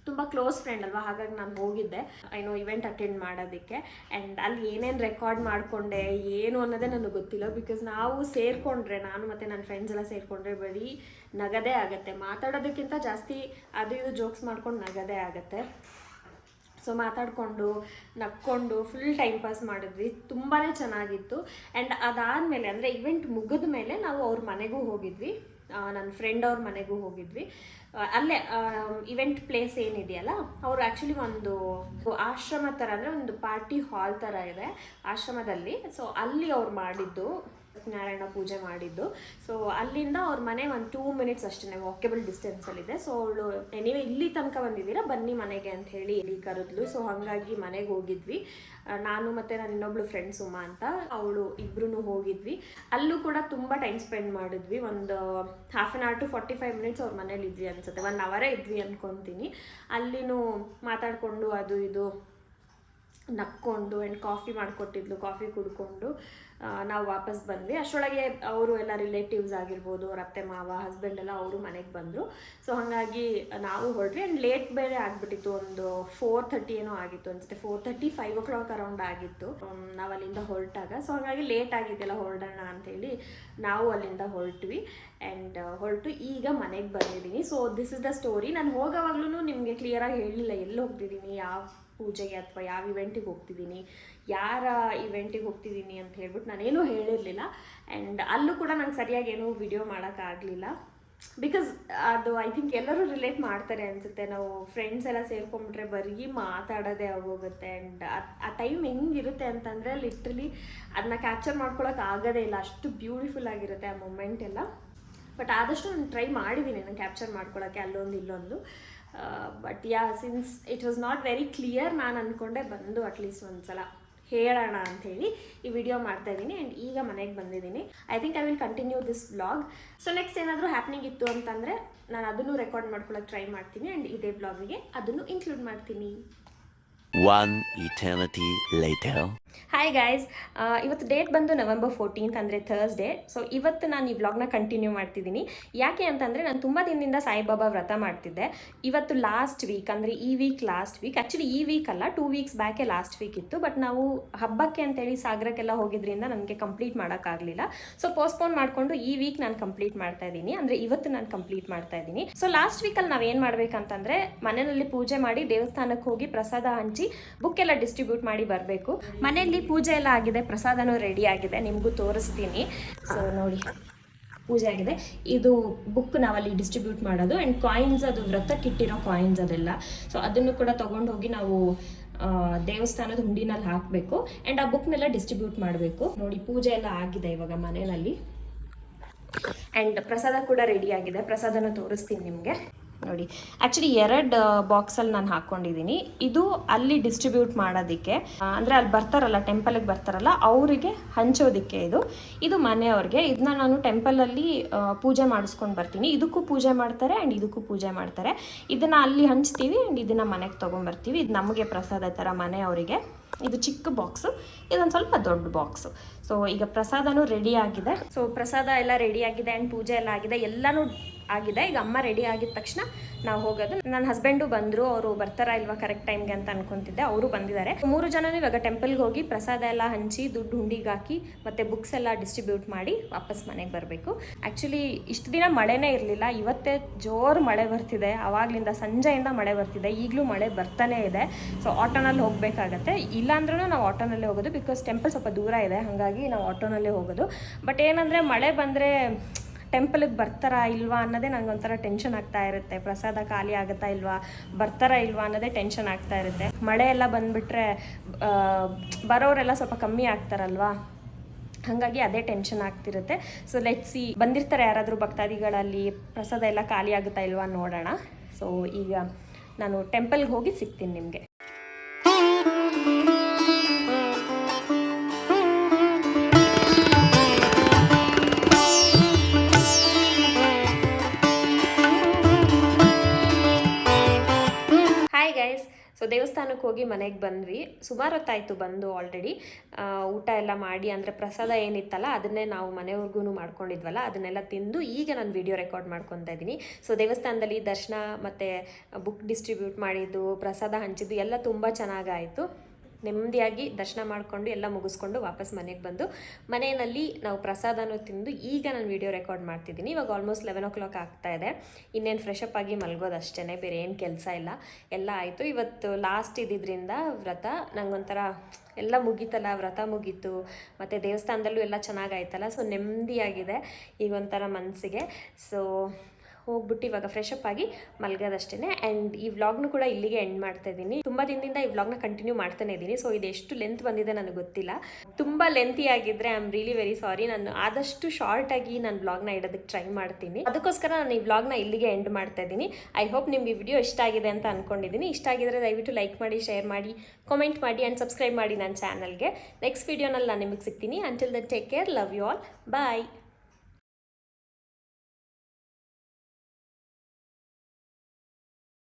ತುಂಬ ಕ್ಲೋಸ್ ಫ್ರೆಂಡ್ ಅಲ್ವಾ, ಹಾಗಾಗಿ ನಾನು ಹೋಗಿದ್ದೆ ಏನೋ ಇವೆಂಟ್ ಅಟೆಂಡ್ ಮಾಡೋದಕ್ಕೆ. ಆ್ಯಂಡ್ ಅಲ್ಲಿ ಏನೇನು ರೆಕಾರ್ಡ್ ಮಾಡಿಕೊಂಡೆ ಏನು ಅನ್ನೋದೇ ನನಗೆ ಗೊತ್ತಿಲ್ಲ. ಬಿಕಾಸ್ ನಾವು ಸೇರಿಕೊಂಡ್ರೆ, ನಾನು ಮತ್ತು ನನ್ನ ಫ್ರೆಂಡ್ಸ್ ಎಲ್ಲ ಸೇರಿಕೊಂಡ್ರೆ ಬರೀ ನಗದೇ ಆಗುತ್ತೆ. ಮಾತಾಡೋದಕ್ಕಿಂತ ಜಾಸ್ತಿ ಅದು ಇದು ಜೋಕ್ಸ್ ಮಾಡ್ಕೊಂಡು ನಗದೇ ಆಗುತ್ತೆ. ಸೊ ಮಾತಾಡಿಕೊಂಡು ನಕ್ಕೊಂಡು ಫುಲ್ ಟೈಮ್ ಪಾಸ್ ಮಾಡಿದ್ವಿ, ತುಂಬಾ ಚೆನ್ನಾಗಿತ್ತು. ಆ್ಯಂಡ್ ಅದಾದಮೇಲೆ ಅಂದರೆ ಇವೆಂಟ್ ಮುಗಿದ ಮೇಲೆ ನಾವು ಅವ್ರ ಮನೆಗೂ ಹೋಗಿದ್ವಿ, ನನ್ನ ಫ್ರೆಂಡ್ ಅವ್ರ ಮನೆಗೂ ಹೋಗಿದ್ವಿ. ಅಲ್ಲೇ ಇವೆಂಟ್ ಪ್ಲೇಸ್ ಏನಿದೆಯಲ್ಲ, ಅವರು ಆ್ಯಕ್ಚುಲಿ ಒಂದು ಆಶ್ರಮ ಥರ, ಅಂದರೆ ಒಂದು ಪಾರ್ಟಿ ಹಾಲ್ ಥರ ಇದೆ ಆಶ್ರಮದಲ್ಲಿ. ಸೊ ಅಲ್ಲಿ ಅವ್ರು ಮಾಡಿದ್ದು ನಾರಾಯಣ ಪೂಜೆ ಮಾಡಿದ್ದು. ಸೊ ಅಲ್ಲಿಂದ ಅವ್ರ ಮನೆ ಒಂದು 2 ಮಿನಿಟ್ಸ್ ಅಷ್ಟೇ ವಾಕೇಬಲ್ ಡಿಸ್ಟೆನ್ಸಲ್ಲಿದೆ. ಸೊ ಅವಳು ಎನಿವೆ ಇಲ್ಲಿ ತನಕ ಬಂದಿದ್ದೀರಾ ಬನ್ನಿ ಮನೆಗೆ ಅಂತ ಹೇಳಿ ಇಲ್ಲಿ ಕರೆದ್ಲು. ಸೊ ಹಾಗಾಗಿ ಮನೆಗೆ ಹೋಗಿದ್ವಿ, ನಾನು ಮತ್ತು ನನ್ನ ಇನ್ನೊಬ್ಳು ಫ್ರೆಂಡ್ ಸುಮಾ ಅಂತ, ಅವಳು ಇಬ್ಬರೂ ಹೋಗಿದ್ವಿ. ಅಲ್ಲೂ ಕೂಡ ತುಂಬ ಟೈಮ್ ಸ್ಪೆಂಡ್ ಮಾಡಿದ್ವಿ. ಒಂದು 1/2 hour to 45 minutes ಅವ್ರ ಮನೇಲಿ ಇದ್ವಿ ಅನ್ಸುತ್ತೆ, 1 hour ಇದ್ವಿ ಅಂದ್ಕೊತೀನಿ. ಅಲ್ಲಿನೂ ಮಾತಾಡಿಕೊಂಡು ಅದು ಇದು ನಕ್ಕೊಂಡು ಆ್ಯಂಡ್ ಕಾಫಿ ಮಾಡಿಕೊಟ್ಟಿದ್ಲು, ಕಾಫಿ ಕುಡ್ಕೊಂಡು ನಾವು ವಾಪಸ್ ಬಂದ್ವಿ. ಅಷ್ಟರೊಳಗೆ ಅವರು ಎಲ್ಲ ರಿಲೇಟಿವ್ಸ್ ಆಗಿರ್ಬೋದು, ಅವ್ರ ಅತ್ತೆ ಮಾವ ಹಸ್ಬೆಂಡ್ ಎಲ್ಲ ಅವರು ಮನೆಗೆ ಬಂದರು. ಸೊ ಹಾಗಾಗಿ ನಾವು ಹೊರಟ್ವಿ. ಆ್ಯಂಡ್ ಲೇಟ್ ಬೇರೆ ಆಗಿಬಿಟ್ಟಿತ್ತು, ಒಂದು 4:30 ಏನೋ ಆಗಿತ್ತು ಅನ್ಸುತ್ತೆ, 4:30 5 o'clock ಅರೌಂಡ್ ಆಗಿತ್ತು ನಾವು ಅಲ್ಲಿಂದ ಹೊರಟಾಗ. ಸೊ ಹಾಗಾಗಿ ಲೇಟ್ ಆಗಿದ್ದೆಲ್ಲ ಹೊರಡೋಣ ಅಂಥೇಳಿ ನಾವು ಅಲ್ಲಿಂದ ಹೊರಟ್ವಿ. ಆ್ಯಂಡ್ ಹೊರಟು ಈಗ ಮನೆಗೆ ಬಂದಿದ್ದೀನಿ. So this is the story. ನಾನು ಹೋಗೋವಾಗ್ಲೂ ನಿಮಗೆ ಕ್ಲಿಯರಾಗಿ ಹೇಳಲಿಲ್ಲ ಎಲ್ಲಿ ಹೋಗ್ತಿದ್ದೀನಿ, ಯಾವ ಪೂಜೆಗೆ ಅಥವಾ ಯಾವ ಇವೆಂಟಿಗೆ ಹೋಗ್ತಿದ್ದೀನಿ, ಯಾರ ಇವೆಂಟಿಗೆ ಹೋಗ್ತಿದ್ದೀನಿ ಅಂತ ಹೇಳ್ಬಿಟ್ಟು ನಾನೇನೂ ಹೇಳಿರಲಿಲ್ಲ. ಆ್ಯಂಡ್ ಅಲ್ಲೂ ಕೂಡ ನಂಗೆ ಸರಿಯಾಗಿ ಏನೂ ವಿಡಿಯೋ ಮಾಡೋಕ್ಕಾಗಲಿಲ್ಲ. ಬಿಕಾಸ್ ಅದು ಐ ಥಿಂಕ್ ಎಲ್ಲರೂ ರಿಲೇಟ್ ಮಾಡ್ತಾರೆ ಅನಿಸುತ್ತೆ. ನಾವು ಫ್ರೆಂಡ್ಸ್ ಎಲ್ಲ ಸೇರ್ಕೊಂಡ್ಬಿಟ್ರೆ ಬರೀ ಮಾತಾಡೋದೇ ಆಗೋಗುತ್ತೆ. ಆ್ಯಂಡ್ ಆ ಟೈಮ್ ಹೆಂಗಿರುತ್ತೆ ಅಂತಂದರೆ ಲಿಟ್ರಲಿ ಅದನ್ನ ಕ್ಯಾಪ್ಚರ್ ಮಾಡ್ಕೊಳಕ್ಕೆ ಆಗೋದೇ ಇಲ್ಲ, ಅಷ್ಟು ಬ್ಯೂಟಿಫುಲ್ ಆಗಿರುತ್ತೆ ಆ ಮೂಮೆಂಟ್ ಎಲ್ಲ. ಬಟ್ ಆದಷ್ಟು ನಾನು ಟ್ರೈ ಮಾಡಿದ್ದೀನಿ ನಾನು ಕ್ಯಾಪ್ಚರ್ ಮಾಡ್ಕೊಳ್ಳೋಕ್ಕೆ ಅಲ್ಲೊಂದು ಇಲ್ಲೊಂದು. But since it was not very clear, ನಾನು ಅಂದ್ಕೊಂಡೆ ಬಂದು ಅಟ್ಲೀಸ್ಟ್ ಒಂದು ಸಲ ಹೇಳೋಣ ಅಂಥೇಳಿ ಈ ವಿಡಿಯೋ ಮಾಡ್ತಾಯಿದ್ದೀನಿ. ಆ್ಯಂಡ್ ಈಗ ಮನೆಗೆ ಬಂದಿದ್ದೀನಿ. I think I will continue this vlog. So next ಏನಾದರೂ ಹ್ಯಾಪ್ನಿಂಗ್ ಇತ್ತು ಅಂತಂದರೆ ನಾನು ಅದನ್ನು ರೆಕಾರ್ಡ್ ಮಾಡ್ಕೊಳ್ಳೋಕೆ ಟ್ರೈ ಮಾಡ್ತೀನಿ. ಆ್ಯಂಡ್ ಇದೇ ವ್ಲಾಗಿಗೆ ಅದನ್ನು ಇನ್ಕ್ಲೂಡ್ ಮಾಡ್ತೀನಿ. One eternity later. Hi guys, ಇವತ್ತು ಡೇಟ್ ಬಂದು November 14th ಅಂದರೆ ಥರ್ಸ್ಡೇ. ಸೊ ಇವತ್ತು ನಾನು ಈ ವ್ಲಾಗ್ನ ಕಂಟಿನ್ಯೂ ಮಾಡ್ತಿದ್ದೀನಿ. ಯಾಕೆ ಅಂತಂದರೆ ನಾನು ತುಂಬ ದಿನದಿಂದ ಸಾಯಿಬಾಬಾ ವ್ರತ ಮಾಡ್ತಿದ್ದೆ. ಇವತ್ತು ಲಾಸ್ಟ್ ವೀಕ್, ಅಂದರೆ ಈ ವೀಕ್ ಲಾಸ್ಟ್ ವೀಕ್, ಆ್ಯಕ್ಚುಲಿ ಈ ವೀಕ್ ಅಲ್ಲ 2 weeks ಬ್ಯಾಕೆ ಲಾಸ್ಟ್ ವೀಕ್ ಇತ್ತು. ಬಟ್ ನಾವು ಹಬ್ಬಕ್ಕೆ ಅಂತೇಳಿ ಸಾಗರಕ್ಕೆಲ್ಲ ಹೋಗಿದ್ರಿಂದ ನನಗೆ ಕಂಪ್ಲೀಟ್ ಮಾಡೋಕ್ಕಾಗಲಿಲ್ಲ. ಸೊ ಪೋಸ್ಟ್ಪೋನ್ ಮಾಡಿಕೊಂಡು ಈ ವೀಕ್ ನಾನು ಕಂಪ್ಲೀಟ್ ಮಾಡ್ತಾ ಇದ್ದೀನಿ, ಅಂದರೆ ಇವತ್ತು ನಾನು ಕಂಪ್ಲೀಟ್ ಮಾಡ್ತಾ ಇದ್ದೀನಿ. ಸೊ ಲಾಸ್ಟ್ ವೀಕಲ್ಲಿ ನಾವೇನು ಮಾಡಬೇಕಂತಂದರೆ ಮನೆಯಲ್ಲಿ ಪೂಜೆ ಮಾಡಿ ದೇವಸ್ಥಾನಕ್ಕೆ ಹೋಗಿ ಪ್ರಸಾದ ಹಂಚಿ ಬುಕ್ ಎಲ್ಲ ಡಿಸ್ಟ್ರಿಬ್ಯೂಟ್ ಮಾಡಿ ಬರಬೇಕು. ಮನೆಯಲ್ಲಿ ಪೂಜೆ ಎಲ್ಲ ಆಗಿದೆ, ಪ್ರಸಾದನೂ ರೆಡಿ ಆಗಿದೆ, ನಿಮಗೂ ತೋರಿಸ್ತೀನಿ. ಸೊ ನೋಡಿ, ಪೂಜೆ ಆಗಿದೆ. ಇದು ಬುಕ್ ನಾವಲ್ಲಿ ಡಿಸ್ಟ್ರಿಬ್ಯೂಟ್ ಮಾಡೋದು. ಆ್ಯಂಡ್ ಕಾಯಿನ್ಸ್, ಅದು ವ್ರತಕ್ಕಿಟ್ಟಿರೋ ಕಾಯಿನ್ಸ್ ಅದೆಲ್ಲ. ಸೊ ಅದನ್ನು ಕೂಡ ತೊಗೊಂಡು ಹೋಗಿ ನಾವು ದೇವಸ್ಥಾನದ ಹುಂಡಿನಲ್ಲಿ ಹಾಕಬೇಕು. ಆ್ಯಂಡ್ ಆ ಬುಕ್ನೆಲ್ಲ ಡಿಸ್ಟ್ರಿಬ್ಯೂಟ್ ಮಾಡಬೇಕು. ನೋಡಿ, ಪೂಜೆ ಎಲ್ಲ ಆಗಿದೆ ಇವಾಗ ಮನೆಯಲ್ಲಿ. ಆ್ಯಂಡ್ ಪ್ರಸಾದ ಕೂಡ ರೆಡಿ ಆಗಿದೆ, ಪ್ರಸಾದನ ತೋರಿಸ್ತೀನಿ ನಿಮಗೆ. ನೋಡಿ, ಆ್ಯಕ್ಚುಲಿ 2 ಬಾಕ್ಸಲ್ಲಿ ನಾನು ಹಾಕ್ಕೊಂಡಿದ್ದೀನಿ. ಇದು ಅಲ್ಲಿ ಡಿಸ್ಟ್ರಿಬ್ಯೂಟ್ ಮಾಡೋದಕ್ಕೆ, ಅಂದರೆ ಅಲ್ಲಿ ಬರ್ತಾರಲ್ಲ, ಟೆಂಪಲ್ಗೆ ಬರ್ತಾರಲ್ಲ ಅವರಿಗೆ ಹಂಚೋದಕ್ಕೆ. ಇದು ಮನೆಯವ್ರಿಗೆ. ಇದನ್ನ ನಾನು ಟೆಂಪಲಲ್ಲಿ ಪೂಜೆ ಮಾಡಿಸ್ಕೊಂಡು ಬರ್ತೀನಿ. ಇದಕ್ಕೂ ಪೂಜೆ ಮಾಡ್ತಾರೆ ಆ್ಯಂಡ್ ಇದಕ್ಕೂ ಪೂಜೆ ಮಾಡ್ತಾರೆ. ಇದನ್ನು ಅಲ್ಲಿ ಹಂಚ್ತೀವಿ ಆ್ಯಂಡ್ ಇದನ್ನು ಮನೆಗೆ ತೊಗೊಂಬರ್ತೀವಿ. ಇದು ನಮಗೆ ಪ್ರಸಾದ ಥರ ಮನೆಯವರಿಗೆ. ಇದು ಚಿಕ್ಕ ಬಾಕ್ಸು, ಇದೊಂದು ಸ್ವಲ್ಪ ದೊಡ್ಡ ಬಾಕ್ಸು. ಸೊ ಈಗ ಪ್ರಸಾದನೂ ರೆಡಿ ಆಗಿದೆ. ಸೊ ಪ್ರಸಾದ ಎಲ್ಲ ರೆಡಿ ಆಗಿದೆ ಆ್ಯಂಡ್ ಪೂಜೆ ಎಲ್ಲ ಆಗಿದೆ, ಎಲ್ಲನೂ ಆಗಿದೆ. ಈಗ ಅಮ್ಮ ರೆಡಿ ಆಗಿದ ತಕ್ಷಣ ನಾವು ಹೋಗೋದು. ನನ್ನ ಹಸ್ಬೆಂಡು ಬಂದರು, ಅವರು ಬರ್ತಾರಾ ಇಲ್ವಾ ಕರೆಕ್ಟ್ ಟೈಮ್ಗೆ ಅಂತ ಅನ್ಕೊಂತಿದ್ದೆ. ಅವರು ಬಂದಿದ್ದಾರೆ. 3 ಜನನೂ ಇವಾಗ ಟೆಂಪಲ್ಗೆ ಹೋಗಿ ಪ್ರಸಾದ ಎಲ್ಲ ಹಂಚಿ ದುಡ್ಡು ಹುಂಡಿಗೆ ಹಾಕಿ ಮತ್ತು ಬುಕ್ಸ್ ಎಲ್ಲ ಡಿಸ್ಟ್ರಿಬ್ಯೂಟ್ ಮಾಡಿ ವಾಪಸ್ ಮನೆಗೆ ಬರಬೇಕು. ಆ್ಯಕ್ಚುಲಿ ಇಷ್ಟು ದಿನ ಮಳೆನೇ ಇರಲಿಲ್ಲ, ಇವತ್ತೇ ಜೋರು ಮಳೆ ಬರ್ತಿದೆ. ಆವಾಗಲಿಂದ ಸಂಜೆಯಿಂದ ಮಳೆ ಬರ್ತಿದೆ, ಈಗಲೂ ಮಳೆ ಬರ್ತಾನೇ ಇದೆ. ಸೊ ಆಟೋನಲ್ಲಿ ಹೋಗಬೇಕಾಗತ್ತೆ. ಇಲ್ಲಾಂದ್ರೂ ನಾವು ಆಟೋನಲ್ಲೇ ಹೋಗೋದು, ಬಿಕಾಸ್ ಟೆಂಪಲ್ ಸ್ವಲ್ಪ ದೂರ ಇದೆ, ಹಾಗಾಗಿ ನಾವು ಆಟೋನಲ್ಲೇ ಹೋಗೋದು. ಬಟ್ ಏನಂದರೆ ಮಳೆ ಬಂದರೆ ಟೆಂಪಲ್ಗೆ ಬರ್ತಾರಾ ಇಲ್ವಾ ಅನ್ನೋದೇ ನನಗೆ ಒಂಥರ ಟೆನ್ಷನ್ ಆಗ್ತಾ ಇರುತ್ತೆ. ಪ್ರಸಾದ ಖಾಲಿ ಆಗುತ್ತಾ ಇಲ್ವಾ, ಬರ್ತಾರಾ ಇಲ್ವಾ ಅನ್ನೋದೇ ಟೆನ್ಷನ್ ಆಗ್ತಾ ಇರುತ್ತೆ. ಮಳೆ ಎಲ್ಲ ಬಂದುಬಿಟ್ರೆ ಬರೋರೆಲ್ಲ ಸ್ವಲ್ಪ ಕಮ್ಮಿ ಆಗ್ತಾರಲ್ವಾ, ಹಾಗಾಗಿ ಅದೇ ಟೆನ್ಷನ್ ಆಗ್ತಿರುತ್ತೆ. ಸೊ ಲೆಟ್ಸ್ ಸಿ, ಬಂದಿರ್ತಾರೆ ಯಾರಾದರೂ ಭಕ್ತಾದಿಗಳಲ್ಲಿ, ಪ್ರಸಾದ ಎಲ್ಲ ಖಾಲಿ ಆಗುತ್ತಾ ಇಲ್ವಾ ನೋಡೋಣ. ಸೊ ಈಗ ನಾನು ಟೆಂಪಲ್ಗೆ ಹೋಗಿ ಸಿಗ್ತೀನಿ ನಿಮಗೆ. ಸೊ ದೇವಸ್ಥಾನ ದೇವಸ್ಥಾನಕ್ಕೆ ಹೋಗಿ ಮನೆಗೆ ಬಂದ್ವಿ. ಸುಮಾರು ಹೊತ್ತಾಯಿತು ಬಂದು ಆಲ್ರೆಡಿ. ಊಟ ಎಲ್ಲ ಮಾಡಿ, ಅಂದರೆ ಪ್ರಸಾದ ಏನಿತ್ತಲ್ಲ ಅದನ್ನೇ ನಾವು ಮನೆಯವ್ರಿಗೂ ಮಾಡ್ಕೊಂಡಿದ್ವಲ್ಲ ಅದನ್ನೆಲ್ಲ ತಿಂದು ಈಗ ನಾನು ವಿಡಿಯೋ ರೆಕಾರ್ಡ್ ಮಾಡ್ಕೊತಾ ಇದ್ದೀನಿ. ಸೊ ದೇವಸ್ಥಾನದಲ್ಲಿ ದರ್ಶನ ಮತ್ತು ಬುಕ್ ಡಿಸ್ಟ್ರಿಬ್ಯೂಟ್ ಮಾಡಿದ್ದು, ಪ್ರಸಾದ ಹಂಚಿದ್ದು ಎಲ್ಲ ತುಂಬ ಚೆನ್ನಾಗಾಯಿತು. ನೆಮ್ಮದಿಯಾಗಿ ದರ್ಶನ ಮಾಡಿಕೊಂಡು ಎಲ್ಲ ಮುಗಿಸ್ಕೊಂಡು ವಾಪಸ್ ಮನೆಗೆ ಬಂದು ಮನೆಯಲ್ಲಿ ನಾವು ಪ್ರಸಾದನೂ ತಿಂದು ಈಗ ನಾನು ವಿಡಿಯೋ ರೆಕಾರ್ಡ್ ಮಾಡ್ತಿದ್ದೀನಿ. ಇವಾಗ ಆಲ್ಮೋಸ್ಟ್ 11 o'clock ಆಗ್ತಾ ಇದೆ. ಇನ್ನೇನು ಫ್ರೆಶಪ್ ಆಗಿ ಮಲ್ಗೋದು ಅಷ್ಟೇ, ಬೇರೆ ಏನು ಕೆಲಸ ಇಲ್ಲ, ಎಲ್ಲ ಆಯಿತು. ಇವತ್ತು ಲಾಸ್ಟ್ ಇದ್ದಿದ್ದರಿಂದ ವ್ರತ ನಂಗೊಂಥರ ಎಲ್ಲ ಮುಗೀತಲ್ಲ, ವ್ರತ ಮುಗೀತು ಮತ್ತು ದೇವಸ್ಥಾನದಲ್ಲೂ ಎಲ್ಲ ಚೆನ್ನಾಗಾಯ್ತಲ್ಲ. ಸೊ ನೆಮ್ಮದಿಯಾಗಿದೆ ಈಗ ಒಂಥರ ಮನಸ್ಸಿಗೆ. ಸೊ ಹೋಗ್ಬಿಟ್ಟು ಇವಾಗ ಫ್ರೆಶಪ್ ಆಗಿ ಮಲ್ಗೋದಷ್ಟೇ. ಆ್ಯಂಡ್ ಈ ವ್ಲಾಗ್ನು ಕೂಡ ಇಲ್ಲಿಗೆ ಎಂಡ್ ಮಾಡ್ತಾ ಇದ್ದೀನಿ. ತುಂಬ ದಿನದಿಂದ ಈ ವ್ಲಾಗ್ನ ಕಂಟಿನ್ಯೂ ಮಾಡ್ತಾನೆ ಇದ್ದೀನಿ. ಸೊ ಇದೆಷ್ಟು ಲೆಂತ್ ಬಂದಿದೆ ನನಗೆ ಗೊತ್ತಿಲ್ಲ. ತುಂಬ ಲೆಂತಿ ಆಗಿದ್ದರೆ I am really very sorry. ನಾನು ಆದಷ್ಟು ಶಾರ್ಟಾಗಿ ನಾನು ವ್ಲಾಗ್ನ ಇಡೋದಕ್ಕೆ ಟ್ರೈ ಮಾಡ್ತೀನಿ. ಅದಕ್ಕೋಸ್ಕರ ನಾನು ಈ ವ್ಲಾಗ್ನ ಇಲ್ಲಿಗೆ ಎಂಡ್ ಮಾಡ್ತಾ ಇದ್ದೀನಿ. ಐ ಹೋಪ್ ನಿಮ್ಗೆ ಈ ವಿಡಿಯೋ ಇಷ್ಟ ಆಗಿದೆ ಅಂತ ಅಂದ್ಕೊಂಡಿದ್ದೀನಿ. ಇಷ್ಟ ಆಗಿದ್ರೆ ದಯವಿಟ್ಟು ಲೈಕ್ ಮಾಡಿ, ಶೇರ್ ಮಾಡಿ, ಕಾಮೆಂಟ್ ಮಾಡಿ ಆ್ಯಂಡ್ ಸಬ್ಸ್ಕ್ರೈಬ್ ಮಾಡಿ ನನ್ನ ಚಾನಲ್ಗೆ. ನೆಕ್ಸ್ಟ್ ವಿಡಿಯೋನಲ್ಲಿ ನಾನು ನಿಮಗೆ ಸಿಗ್ತೀನಿ. Until then take care, love you all, bye.